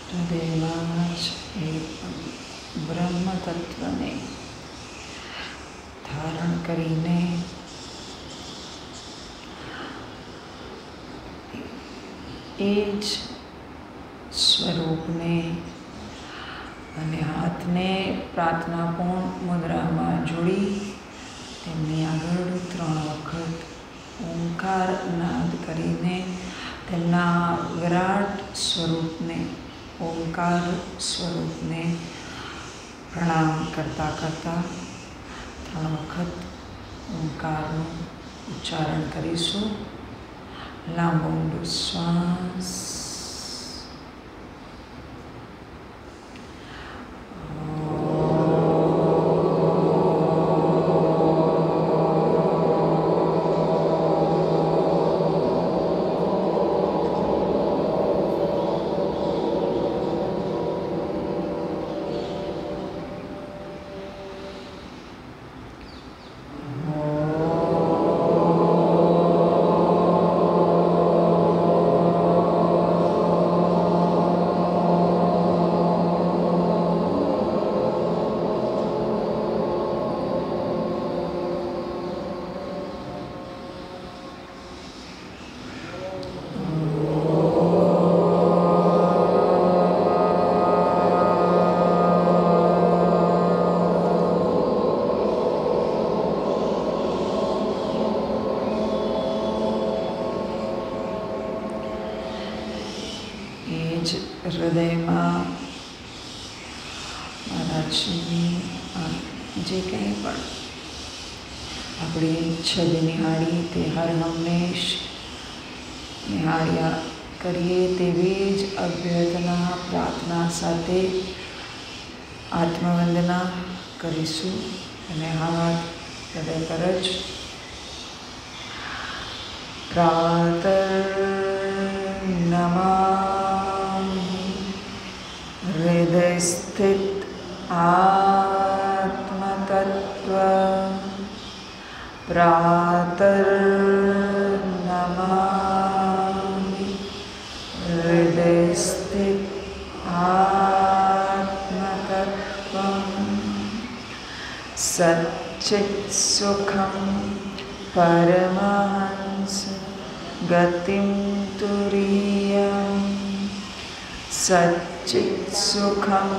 S1: હૃદયમાં જ એ બ્રહ્મ તત્વને ધારણ કરીને એ જ સ્વરૂપને અને હાથને પ્રાર્થનાપૂર્ણ મુદ્રામાં જોડી તેમની આગળ 3 વખત ઓંકાર નાદ કરીને તેમના વિરાટ સ્વરૂપને ઓંકાર સ્વરૂપને પ્રણામ કરતા કરતા 3 વખત ઓંકારનું ઉચ્ચારણ કરીશું. લાંબો ઊંડો શ્વાસ. હૃદયમાં મહારાજની જે કંઈ પણ આપણે છબી નિહાળી તે હર હંમેશ નિહાળ્યા કરીએ તેવી જ અભ્યર્થના પ્રાર્થના સાથે આત્મવંદના કરીશું. અને હાથ હૃદય પર જ પ્રાર્થનામાં હૃદયસ્થિત આત્મતત્વ પ્રાર્થનામિ હૃદયસ્થિત આત્મતત્વં સચ્ચિત સુખમ પરમહંસ ગતિમ તુરીયમ સચ્ચિત સુખમ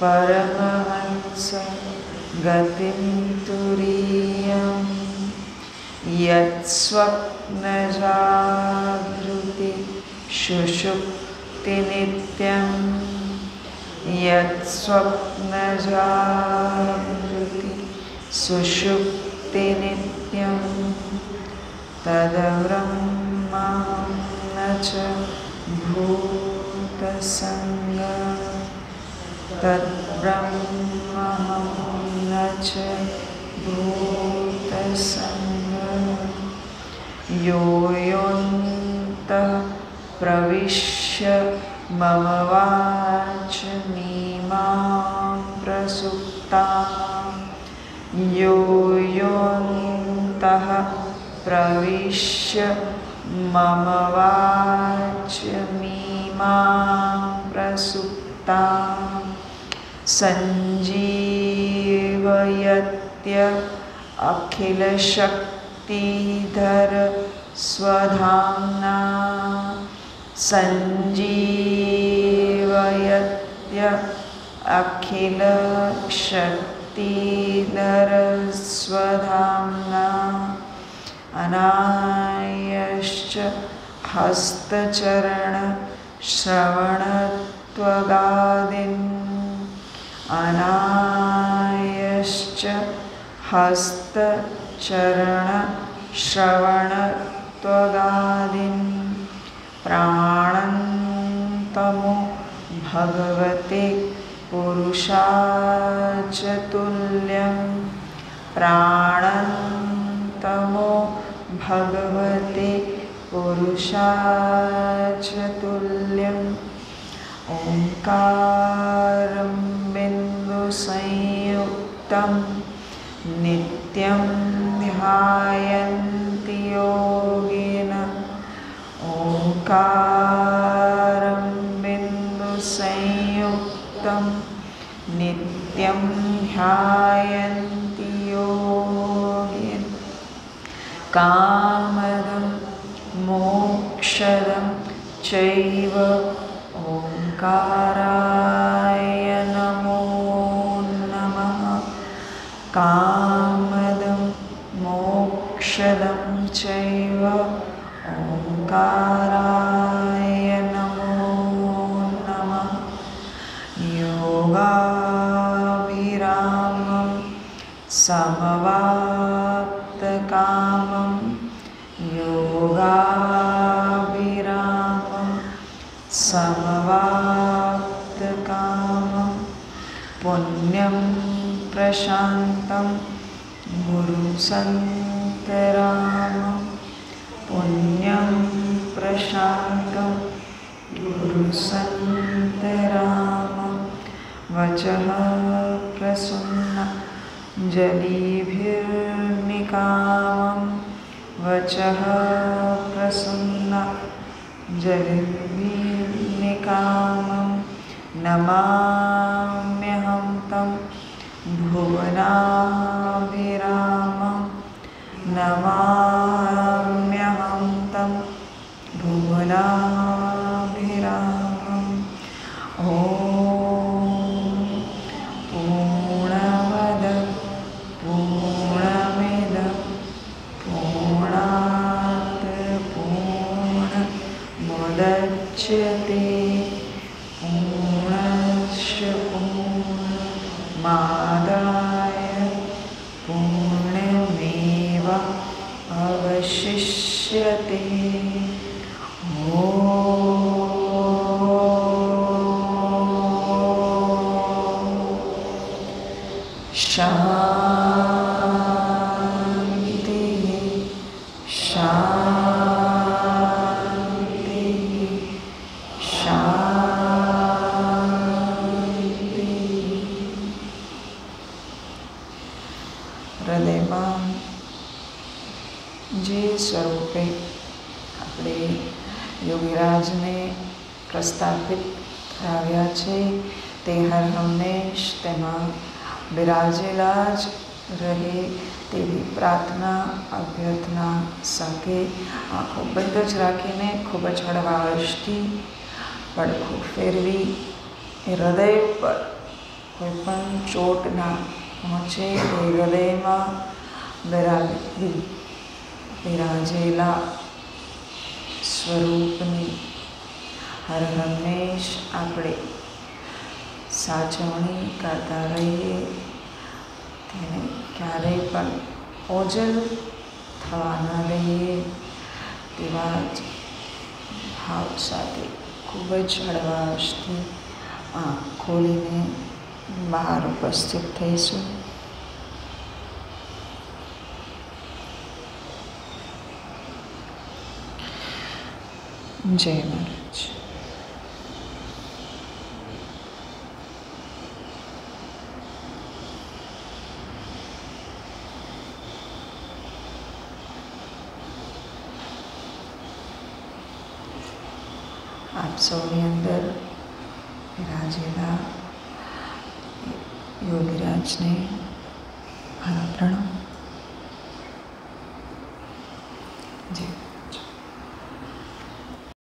S1: પરમહંસ ગતિમ તુરીયમ યત સ્વપ્નજાગૃતિ સુષુપ્તિ નિત્યમ યત સ્વપ્નજાગૃતિ સુષુપ્તિ નિત્યમ તદ્બ્રહ્મં ન ચ ભૂતસંગ તદ્બ્રહ્મં ન ચ ભૂતસંગ યો યોऽन्तઃ પ્રવિશ્ય મમ વાચમીમાં પ્રસુપ્તાં યો યોऽन्तઃ પ્રવિશ્ય મમ વાચમીમાં પ્રસુપ્તાં સંજીવયત્ય અખિલશક્તિધર સ્વધામ્ના સંજીવયત્ય અખિલશક્તિધર સ્વધામ્ના અનાયશ્ચ હસ્તચરણ શ્રવણત્વગાદીન અનાયશ્ચ હસ્તચરણ શ્રવણત્વગાદીન પ્રાણંતમો ભગવતે પુરુષાચતુલ્યં પ્રાણંતમો ભગવતે પુરુષાચતુલ્યં ઓંકારં બિંદુસંયુક્तं નિત્યં ધ્યાયન્તિ યોગિનઃ ઓંકારં બિંદુસંયુક્तं नित्यं ध्यायन्ति योगिनः कामदं मोक्षदं चैव ओंकाराय नमो नमः। कामदं मोक्षदं चैव ओंकाराय नमो नमः। योगाविरामं समवाप्तकामं योगाविरामं समवाप्तकामं पुण्यं प्रशान्तं गुरुसन्तरामं पुण्यं प्रशान्तं गुरुसन्तरामं वचः प्रसन्नं जलिभिर्निकामं वचः प्रसन्नं जलिभिर्निकामं नमाम्यहं तं भुवनाभिरामं नमाम्यहं तं भुवनाभिरामम्। ॐ पूर्णमदः पूर्णमिदं पूर्णात् पूर्णमुदच्यते पूर्णस्य पूर्णमादाय पूर्णमेव अवशिष्यते। शान्तिः शान्तिः शान्तिः। હૃદયમાં જે સ્વરૂપે આપણે યોગીરાજને પ્રસ્થાપિત કરાવ્યા છે તે હર હંમેશ તેમાં બિરાજેલા જ રહે તેવી પ્રાર્થના અભ્યર્થના સાથે આંખો બંધ જ રાખીને ખૂબ જ હળવાશથી પડખું ફેરવી હૃદય પર કોઈ પણ ચોટ ના પહોંચે એ હૃદયમાં બિરાજેલા સ્વરૂપની હર હંમેશ આપણે સાચવણી કરતા રહીએ, તેને ક્યારેય પણ ઓજલ થવા ન દઈએ તેવા જ ભાવ સાથે ખૂબ જ હળવાશથી આંખ ખોલીને બહાર ઉપસ્થિત થઈશું. જય મહારાજ. આપ સૌની અંદર બિરાજેલા યોગીરાજને મારા પ્રણામ.